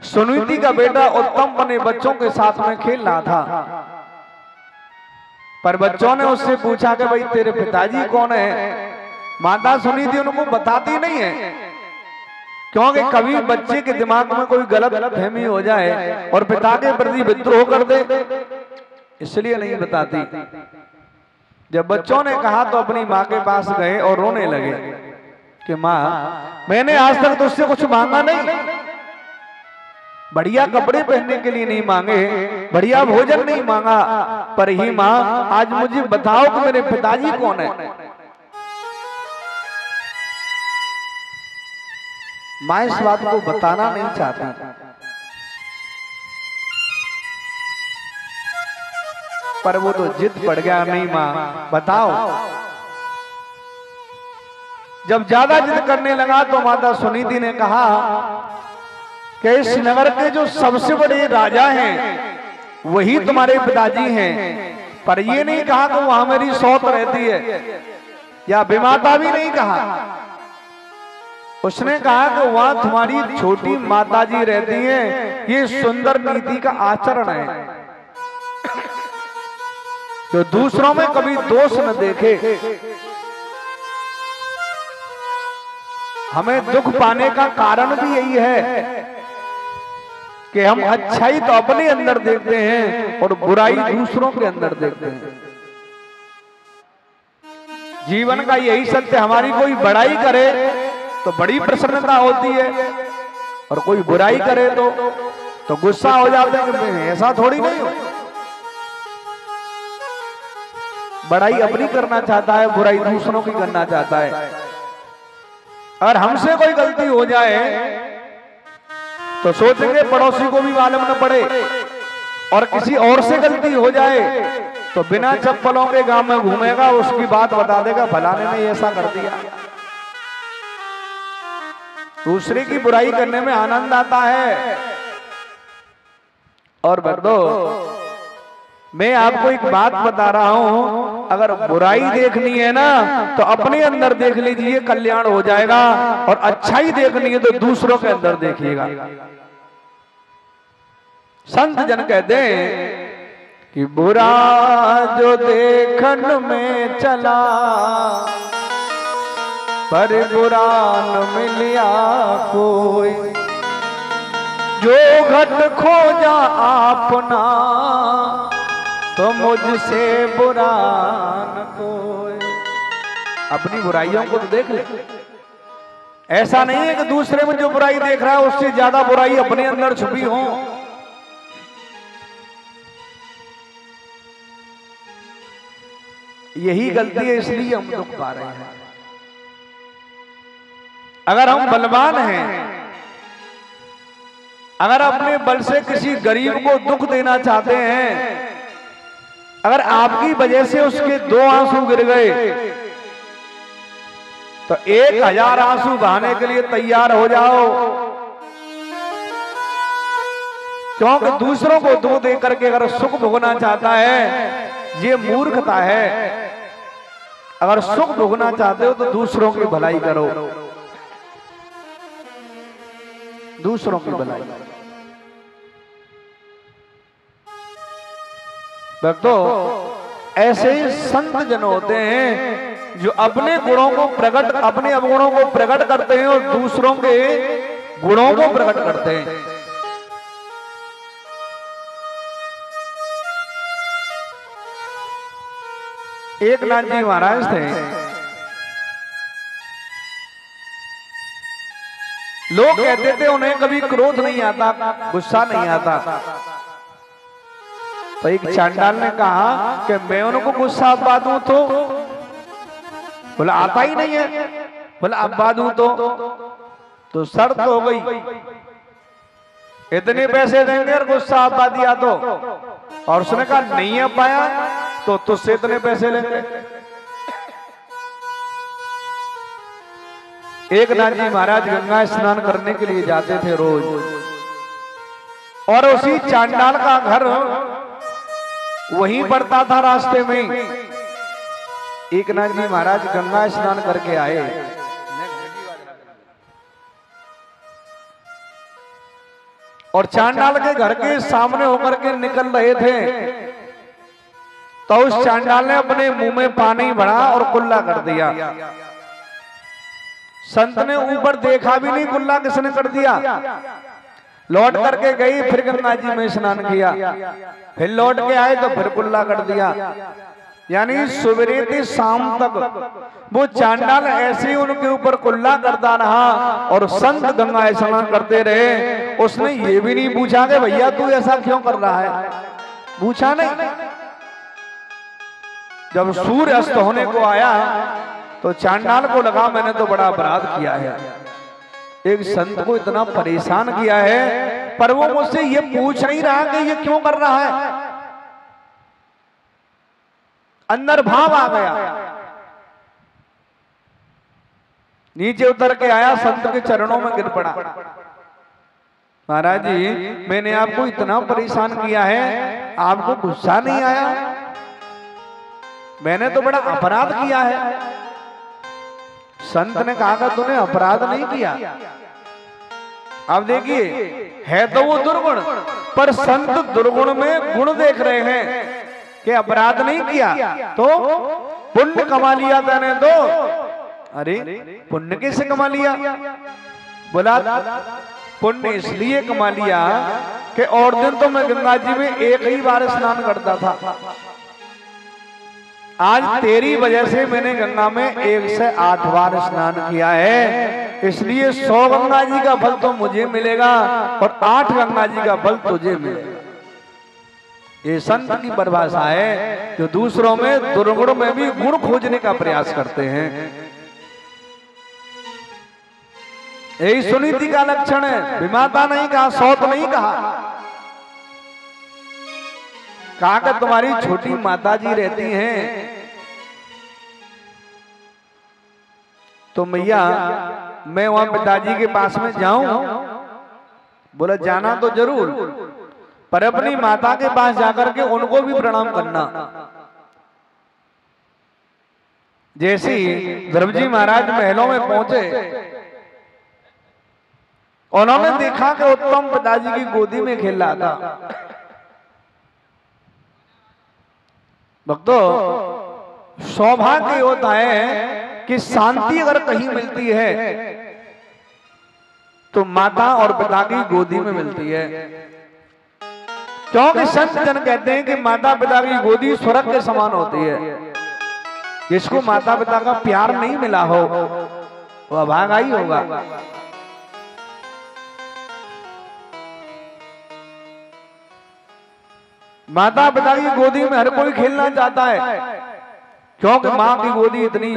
सुनीति का बेटा उत्तम अपने बच्चों के साथ में खेल रहा था, पर बच्चों ने उससे पूछा कि भाई तेरे पिताजी कौन है? माता सुनीति उनको बताती नहीं है, क्योंकि कभी बच्चे के दिमाग में कोई गलत फहमी हो जाए और पिता के प्रति विद्रोह कर दे, इसलिए नहीं बताती। जब बच्चों ने कहा तो अपनी माँ के पास गए और रोने लगे कि माँ मैंने आज तक तुझसे कुछ मांगा नहीं, बढ़िया कपड़े पहनने के लिए नहीं मांगे, बढ़िया भोजन नहीं मांगा, पर ही माँ आज मुझे बताओ कि मेरे पिताजी कौन है। माँ इस बात को बताना नहीं चाहती, पर वो तो जिद पड़ गया, नहीं माँ बताओ। जब ज्यादा जिद करने लगा तो माता सुनीति ने कहा कि इस नगर के जो सबसे बड़े राजा हैं वही तुम्हारे पिताजी हैं, पर ये नहीं कहा कि वहां मेरी सौत रहती है, या विमाता भी नहीं कहा। उसने कहा कि वहां तुम्हारी छोटी माताजी रहती हैं। ये सुंदर नीति का आचरण है, जो दूसरों में कभी दोष न देखे। हमें दुख पाने का कारण भी यही है कि हम अच्छाई तो अपने अंदर देखते हैं और बुराई दूसरों के अंदर देखते हैं। जीवन का यही सत्य, हमारी कोई बड़ाई करे तो बड़ी प्रसन्नता होती है और कोई बुराई करे तो गुस्सा हो जाते हैं कि ऐसा थोड़ी नहीं हो। बड़ाई अपनी करना चाहता है, बुराई दूसरों की करना चाहता है। और हमसे कोई गलती हो जाए तो सोचेंगे पड़ोसी को भी मालूम न पड़े और किसी और से गलती हो जाए तो बिना चप्पलों के गांव में घूमेगा, उसकी बात बता देगा फलाने ने ऐसा कर दिया। दूसरे की बुराई करने में आनंद आता है। और बंदो, मैं आपको एक बात बता रहा हूं, अगर बुराई देखनी है ना तो अपने अंदर देख लीजिए, कल्याण हो जाएगा। और अच्छाई देखनी है तो दूसरों के अंदर देखिएगा। संत जन कहते हैं कि बुरा जो देखन में चला, पर बुरा न मिलिया कोई, जो घट खोजा आपना, तो मुझसे बुरा न कोई। अपनी बुराइयों को तो देख ले। ऐसा नहीं है कि दूसरे में जो बुराई देख रहा है उससे ज्यादा बुराई अपने अंदर छुपी हो। यही गलती है, इसलिए हम दुख पा रहे हैं। अगर हम बलवान हैं, अगर अपने बल से किसी गरीब को दुख देना चाहते हैं, अगर आपकी वजह से उसके 2 आंसू गिर गए तो 1000 आंसू बहाने के लिए तैयार हो जाओ। क्योंकि दूसरों को दुख दे करके अगर सुख भोगना चाहता है, ये मूर्खता है। अगर सुख भोगना चाहते हो तो दूसरों की भलाई करो, दूसरों की भलाई। भक्तों, ऐसे ही संत जन होते हैं जो अपने गुणों को प्रकट, अपने अवगुणों को प्रकट करते हैं और दूसरों के गुणों को प्रकट करते हैं। एक नाथ जी महाराज थे, लोग कहते थे उन्हें कभी क्रोध नहीं आता, गुस्सा नहीं आता। तो एक चांडाल ने कहा कि मैं उनको गुस्सा अब्बा दूं बोला आता ही नहीं है। बोला अब्बा दूं तो शर्त हो गई, इतने पैसे देंगे और गुस्सा अब्बा दिया तो। और उसने कहा नहीं है पाया तो तुझसे इतने पैसे लेंगे। एक नाथ जी महाराज गंगा स्नान करने के लिए जाते थे रोज, और उसी चांडाल का घर वहीं पड़ता था रास्ते में। एक नाथ जी महाराज गंगा स्नान करके आए, और चांडाल के घर के सामने होकर के निकल रहे थे तो उस चांडाल ने अपने मुंह में पानी भरा और कुल्ला कर दिया। संत ने ऊपर देखा भी नहीं कुल्ला किसने कर दिया। लौट करके गई, फिर गंगा जी में स्नान किया, फिर लौट के आए तो फिर कुल्ला कर दिया। यानी सवेरे से शाम तक वो चांडाल ऐसे ही उनके ऊपर कुल्ला करता रहा और संत गंगा स्नान करते रहे। उसने ये भी नहीं पूछा कि भैया तू ऐसा क्यों कर रहा है, पूछा नहीं। जब सूर्य अस्त होने को आया तो चांडाल को लगा मैंने तो बड़ा अपराध किया है, एक संत को इतना परेशान किया है, पर वो मुझसे ये पूछ नहीं रहा कि ये क्यों कर रहा है। अंदर भाव आ गया, नीचे उतर के आया, संत के चरणों में गिर पड़ा। महाराज जी मैंने आपको इतना परेशान किया है, आपको गुस्सा नहीं आया? मैंने तो बड़ा अपराध किया है। संत ने कहा कि तूने अपराध नहीं किया। अब देखिए है तो वो दुर्गुण, पर संत दुर्गुण में गुण देख रहे हैं कि अपराध नहीं किया तो पुण्य कमा लिया मैंने तो। अरे पुण्य कैसे कमा लिया? बोला पुण्य इसलिए कमा लिया कि और दिन तो मैं गंगा जी में एक ही बार स्नान करता था, आज तेरी वजह से मैंने गंगा में 1 से 8 बार स्नान किया है, इसलिए 100 गंगा जी का फल तो मुझे मिलेगा और 8 गंगा जी का फल तुझे मिलेगा। ये संत की परिभाषा है जो दूसरों में दुर्गुण में भी गुण खोजने का प्रयास करते हैं। यही सुनीति का लक्षण है। विमाता नहीं कहा, सौत नहीं कहा, कहा कि तुम्हारी छोटी माताजी रहती हैं तो मैया मैं वहां पिताजी के पास में जाऊं? बोला जाना तो जरूर, पर अपनी माता के पास जाकर के उनको भी प्रणाम करना। जैसे ही ध्रुव जी महाराज महलों में पहुंचे, उन्होंने देखा कि उत्तम पिताजी की गोदी में खेल रहा था। भक्तों, सौभाग्य होता है कि शांति अगर कहीं मिलती है तो माता और पिता की गोदी में मिलती है। क्योंकि संत जन कहते हैं कि माता पिता की गोदी स्वर्ग के समान होती है। जिसको माता पिता का प्यार नहीं मिला हो वह अभागा ही होगा। माता पिता की गोदी में हर कोई खेलना चाहता है, क्योंकि मां की गोदी इतनी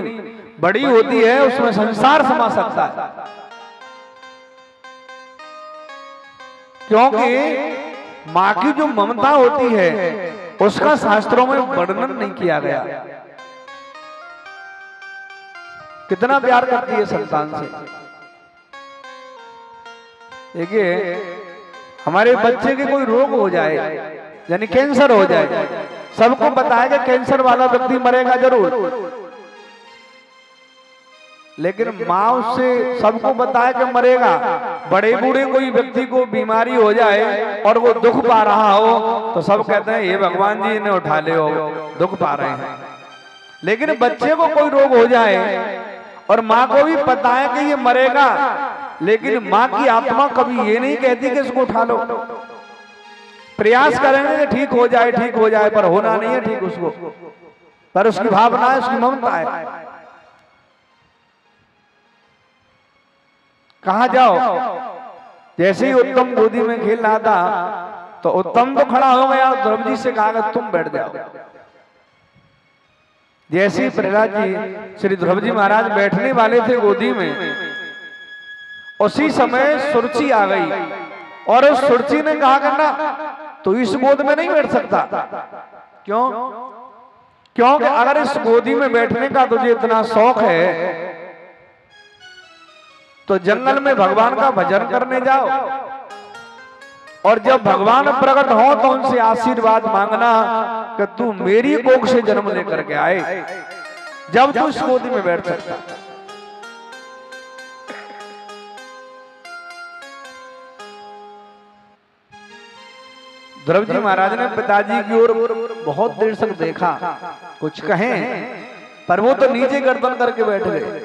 बड़ी होती है, उसमें संसार समा सकता है। क्योंकि मां की जो ममता होती है उसका शास्त्रों में वर्णन नहीं किया गया। कितना प्यार करती है संतान से। देखिए, हमारे बच्चे के कोई रोग हो जाए, यानी कैंसर हो जाए, सबको पता है कि कैंसर वाला व्यक्ति मरेगा जरूर, लेकिन माँ उससे सबको पता है कि मरेगा। बड़े बूढ़े कोई व्यक्ति को बीमारी हो जाए और वो दुख पा रहा हो तो सब कहते हैं ये भगवान जी इन्हें उठा ले, हो दुख पा रहे हैं। लेकिन बच्चे को कोई रोग हो जाए और माँ को भी पता है कि ये मरेगा, लेकिन माँ की आत्मा कभी ये नहीं कहती कि इसको उठा लो। प्रयास करेंगे कि ठीक हो जाए, ठीक हो जाए, पर होना नहीं है ठीक उसको, पर उसकी भावना है, उसकी ममता है। कहा जाओ, जैसे ही उत्तम गोदी में खेल रहा था तो उत्तम तो खड़ा हो गया, ध्रुव जी से कहा कि तुम बैठ जाओ। जैसे ही प्रहलाद जी श्री ध्रुव जी महाराज बैठने वाले थे गोदी में, उसी समय सुरुचि आ गई और उस सुरुचि ने कहा करना तो इस गोद में नहीं बैठ सकता। क्यों? क्योंकि अगर इस गोदी में बैठने का तुझे इतना शौक है तो जंगल में भगवान का भजन करने जाओ, और जब भगवान प्रकट हो तो उनसे आशीर्वाद मांगना कि तू मेरी कोख से जन्म लेकर के आए, जब तू इस गोदी में बैठ सकता। ध्रुव जी महाराज ने पिताजी की ओर बहुत देर तक देखा, कुछ कहें, पर वो तो नीचे गर्दन करके बैठ गए।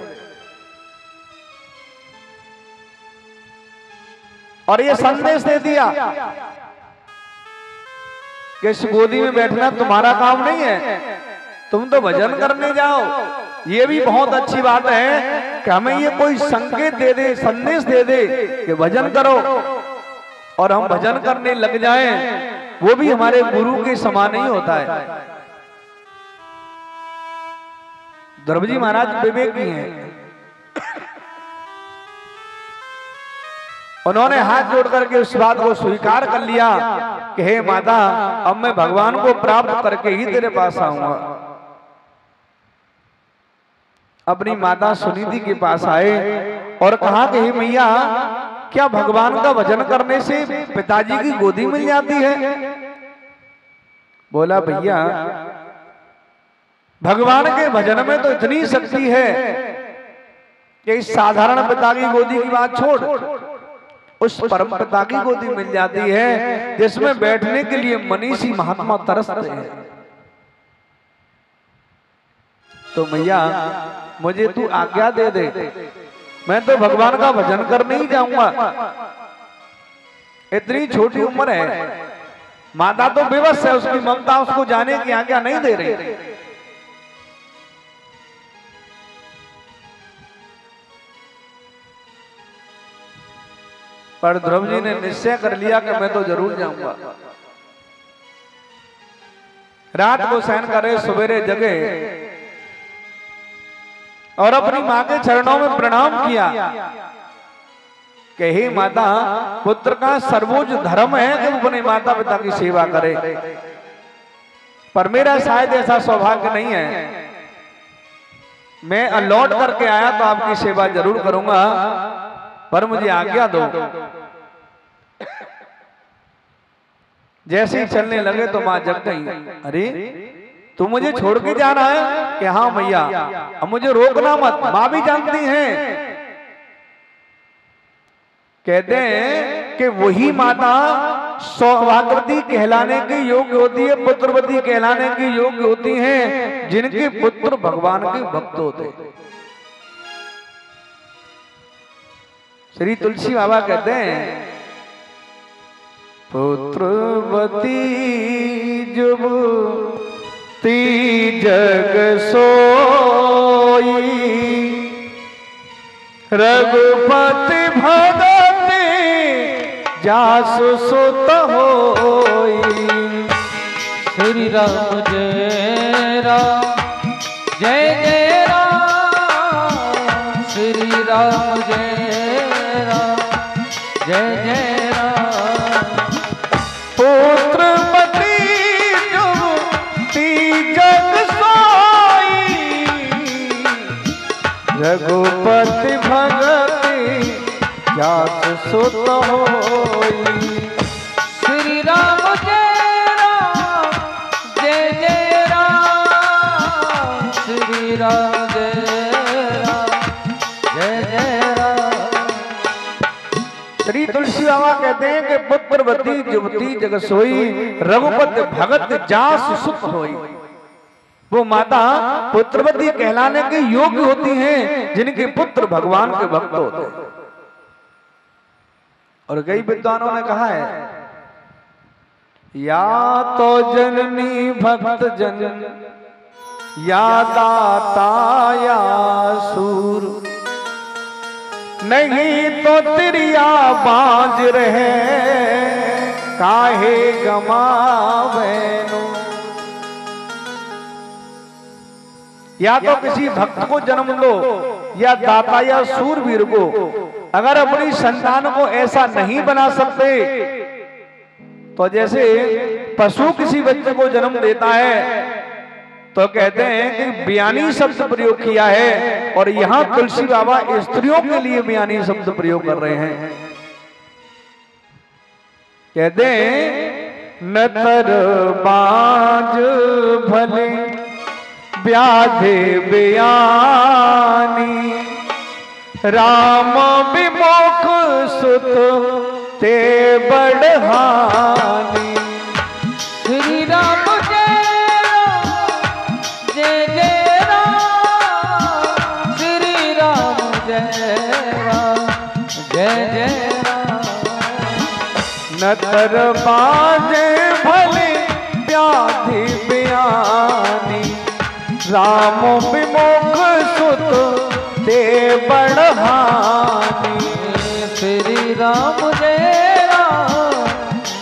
और ये संदेश दे दिया कि इस गोदी में बैठना तुम्हारा काम नहीं है, तुम तो भजन करने जाओ। ये भी बहुत अच्छी बात है कि हमें ये कोई संकेत दे दे, संदेश दे दे कि भजन करो, और हम भजन करने लग जाएं, वो भी हमारे गुरु के समान ही होता है। ध्रुव जी महाराज विवेकी हैं। उन्होंने हाथ जोड़ करके उस बात को स्वीकार कर लिया कि हे माता, अब मैं भगवान को प्राप्त करके ही तेरे पास आऊंगा। अपनी माता सुनीति के पास आए और कहा कि हे मैया, क्या भगवान का भजन करने से पिताजी की गोदी मिल जाती है? बोला भैया, भगवान के भजन में तो इतनी शक्ति है कि इस साधारण पिता की गोदी की बात छोड़, उस परम पिता की गोदी मिल जाती है जिसमें बैठने के लिए मनीषी महात्मा तरसते हैं। तो मैया, मुझे तू आज्ञा दे दे, मैं तो भगवान का भजन करने ही जाऊंगा। इतनी छोटी उम्र है, माता तो बेबस है, उसकी ममता उसको जाने की आज्ञा नहीं दे रही। पर ध्रुव जी ने निश्चय कर लिया कि मैं तो जरूर जाऊंगा। रात को शयन करे, सवेरे जगे और अपनी मां के चरणों में प्रणाम किया कि हे माता, पुत्र का सर्वोच्च धर्म है कि वो अपने माता पिता की सेवा करे, पर मेरा शायद ऐसा सौभाग्य नहीं है। मैं लौट करके आया तो आपकी सेवा जरूर करूंगा, पर मुझे आज्ञा दो। जैसे ही चलने लगे तो मां जग गई। अरे तू मुझे छोड़ के जा रहा है? कि हाँ मैया, अब मुझे रोकना मत। मां भी जानती हैं। कहते हैं कि वही माता सौभाग्यवती कहलाने की योग्य होती है, पुत्रवती कहलाने की योग्य होती हैं, जिनके पुत्र भगवान के भक्त होते हैं। श्री तुलसी बाबा कहते हैं, पुत्रवती जुबती जग सोई, रघुपति भगति जासु सुत होई। श्री राम जय राम, जय जय राम। श्री राम जय राम, जय जय राम। पुत्रवती जुबती जग सोई, रघुपति भगति जासु सुत होई। श्री राम जय राम, जय जय राम। श्री राम जय राम, जय जय राम। श्री तुलसी बाबा कहते हैं कि पुत्रवती जुबती जग सोई, रघुपति भगत जासु सुत होई। वो माता पुत्रवती कहलाने के योग्य होती हैं, जिनके पुत्र भगवान के भक्त होते हैं। और कई विद्वानों ने कहा है, या तो जननी भक्त जन, या दाता या सूर, नहीं तो तिरिया बाज रहे काहे गमावेनो। या तो किसी भक्त को जन्म दो, या दाता या सूरवीर को। अगर अपनी संतान को ऐसा नहीं बना सकते तो जैसे पशु किसी बच्चे को जन्म देता है तो कहते हैं कि बयानी शब्द प्रयोग किया है, और यहां तुलसी बाबा स्त्रियों के लिए बयानी शब्द प्रयोग कर रहे हैं। कहते हैं, नतर बाज भले व्याधे बयानी, राम विमुख सुत ते बढ़हानी। श्री राम जय राम, जय जय राम। श्री राम जय राम, जय जय राम। नतर बाजे भले व्याधि बयानी, राम विमुख सुत ते बढ़हानी। श्री राम जय राम,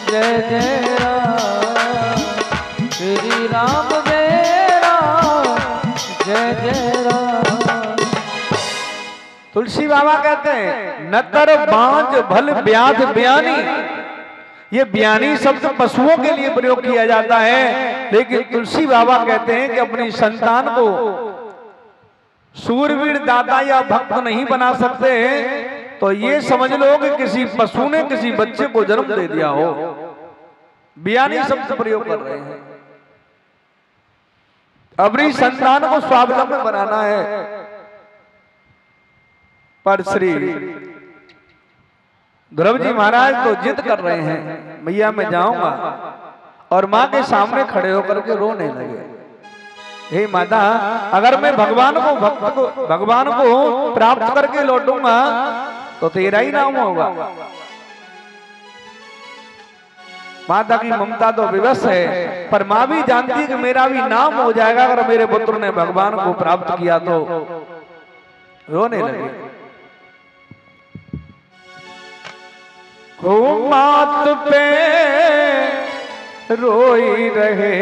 जय जय राम। श्री राम जय राम, जय जय राम। तुलसी बाबा कहते हैं, नतर बांझ भल व्याध बयानी। ये बयानी शब्द पशुओं के लिए प्रयोग किया जाता है, लेकिन तुलसी बाबा कहते हैं कि अपनी संतान को सूरवीर, दाता या भक्त नहीं बना सकते, तो ये समझ लो कि किसी पशु ने किसी बच्चे को जन्म दे दिया हो। बयानी शब्द प्रयोग कर रहे हैं। अपनी संतान को स्वावलंबी बनाना है। पर श्री ध्रुव जी महाराज तो जिद कर रहे हैं, मैया मैं जाऊंगा, और मां के सामने खड़े होकर के रोने लगे। हे माता, अगर मैं भगवान को प्राप्त करके लौटूंगा तो तेरा ही नाम होगा। माता की ममता तो विवश है, पर मां भी जानती है कि मेरा भी नाम हो जाएगा अगर मेरे पुत्र ने भगवान को प्राप्त किया तो। रोने लगे। हो मात पे रोई रहे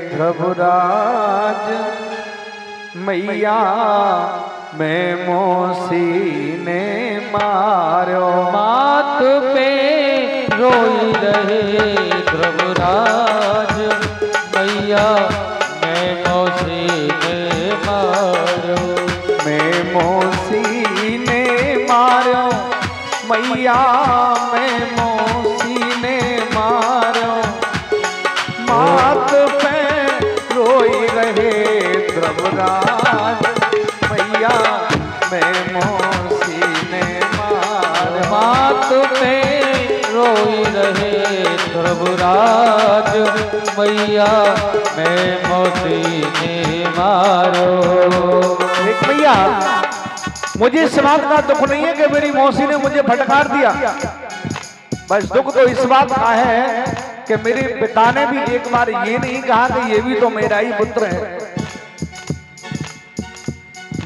ध्रुवराज, मैया मैं मोसी ने मारो। मात पे रोई रहे ध्रुवराज मैया मैं मौसी ने मारो। मैं मोसी ने मारो मैया मैं मोसी ने मारो। मात पे रोई रहे ध्रुवराज मैया मैं मोसी ने मारो। मात पे रोई रहे ध्रुवराज मैया मैं मौसी ने मारो। देख भैया मुझे इस बात का दुख नहीं है कि मेरी मौसी ने मुझे फटकार दिया, बस दुख तो इस बात का है कि मेरे पिता ने भी एक बार ये नहीं कहा कि ये भी तो मेरा ही पुत्र है।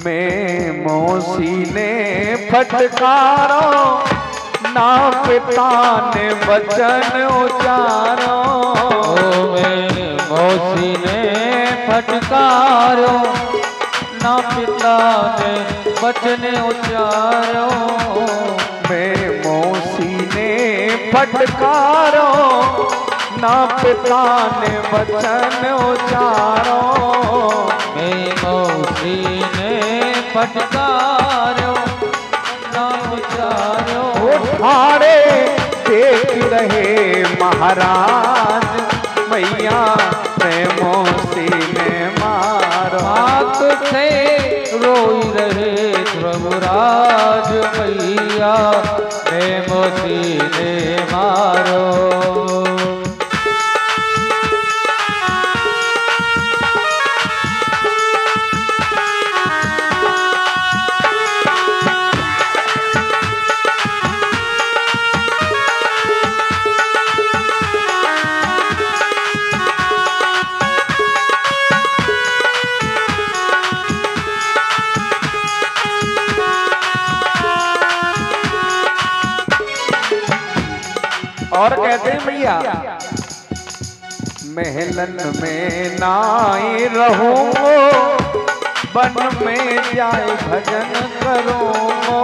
मैं मौसी ने फटकारो ना पिता ने वचन उचारो। मैं मौसी ने फटकारो ना पिता ने वचन उचारो। मैं मौसी ने फटकारो ना पिता ने वचन उचारो। मैं मौसी ने फटकारो ना उचारो। ठाड़े देख रहे महाराज मैया मैं मौसी ने मारो। हाथ से रोई रहे ध्रुवराज मैया मैं मौसी ने मारो। और कहते हैं भैया महलन में नाई रहूंगो वन में जाए भजन करूंगो।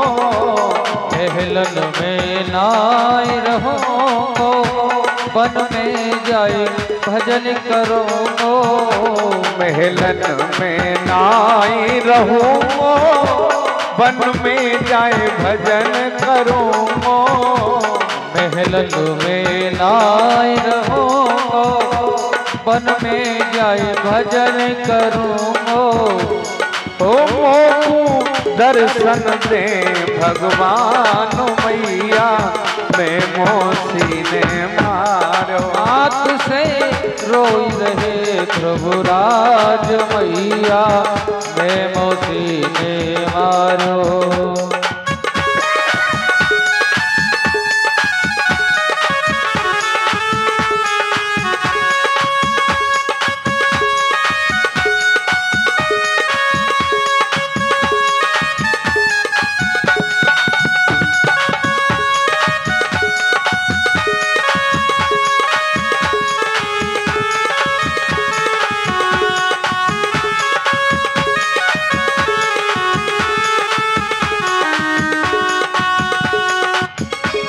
महलन में नाई रहूंगो वन में जाए भजन करूंगो। महलन में नाई रहूंगो वन में जाए भजन करूंगो। महलन में नाई रहूंगो वन में जाए भजन करूंगो। ओ मोकू दर्शन दे भगवान मैया मैं मौसी ने मारो। हाथ से रोई रहे ध्रुवराज मैया मैं मौसी ने मारो।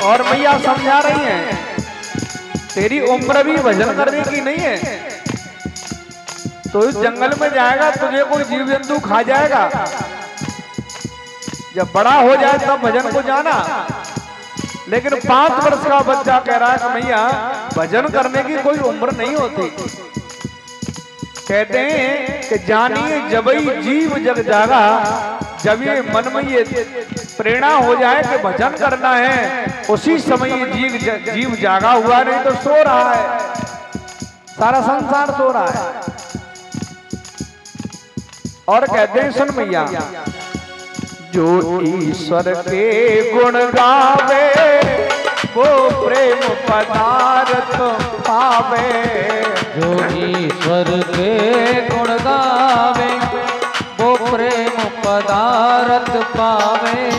और मैया समझा रही हैं तेरी उम्र भी भजन करने की नहीं है, तो इस जंगल में जाएगा तुझे कोई जीव जंतु खा जाएगा। जब बड़ा हो जाए तब भजन को जाना। लेकिन 5 वर्ष का बच्चा कह रहा है कि भैया भजन करने की कोई उम्र नहीं होती। कहते हैं कि जानिए जबई जीव जग जागा, जब ये मन में ये प्रेरणा हो जाए कि भजन करना है उसी समय ये जीव जागा हुआ, नहीं तो सो रहा है, सारा संसार सो रहा है। और कहते हैं सुन भैया, जो ईश्वर के गुण गावे वो प्रेम पदार्थ पावे। जो ईश्वर के गुण गावे वो प्रेम पदार्थ पावे।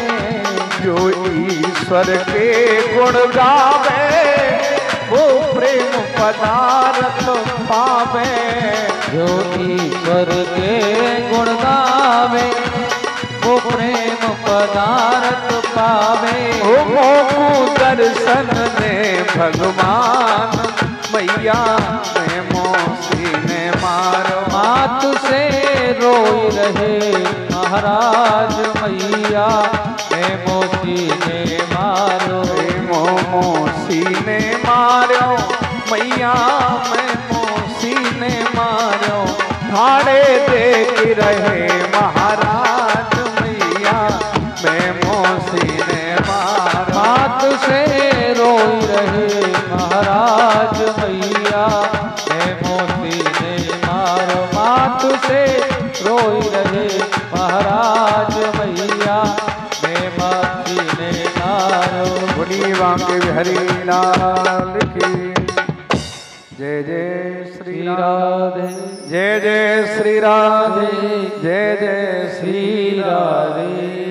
जो ईश्वर के गुण गावे वो प्रेम पदार्थ पावे। जो ईश्वर के गुण गावे वो पदारथ पावे। ओ मोकू दर्शन ने भगवान मैया मैं मोसी ने मारो। मात से रोई रहे महाराज मैया मैं मोती ने मारो। मोसी ने मारो मैया मैं मोसी ने मारो। ठाणे देख रहे महाराज मैया मैं मोसी ने मारो। मात से रोई रहे महाराज मैया मैं मोती ने मारो। मात से रोई रहे महाराज मैया मैं मोती ने मारो। बोली बांके बिहारी लाल की जय जय श्री राधे। जय जय श्री राधे। जय जय श्री राधे।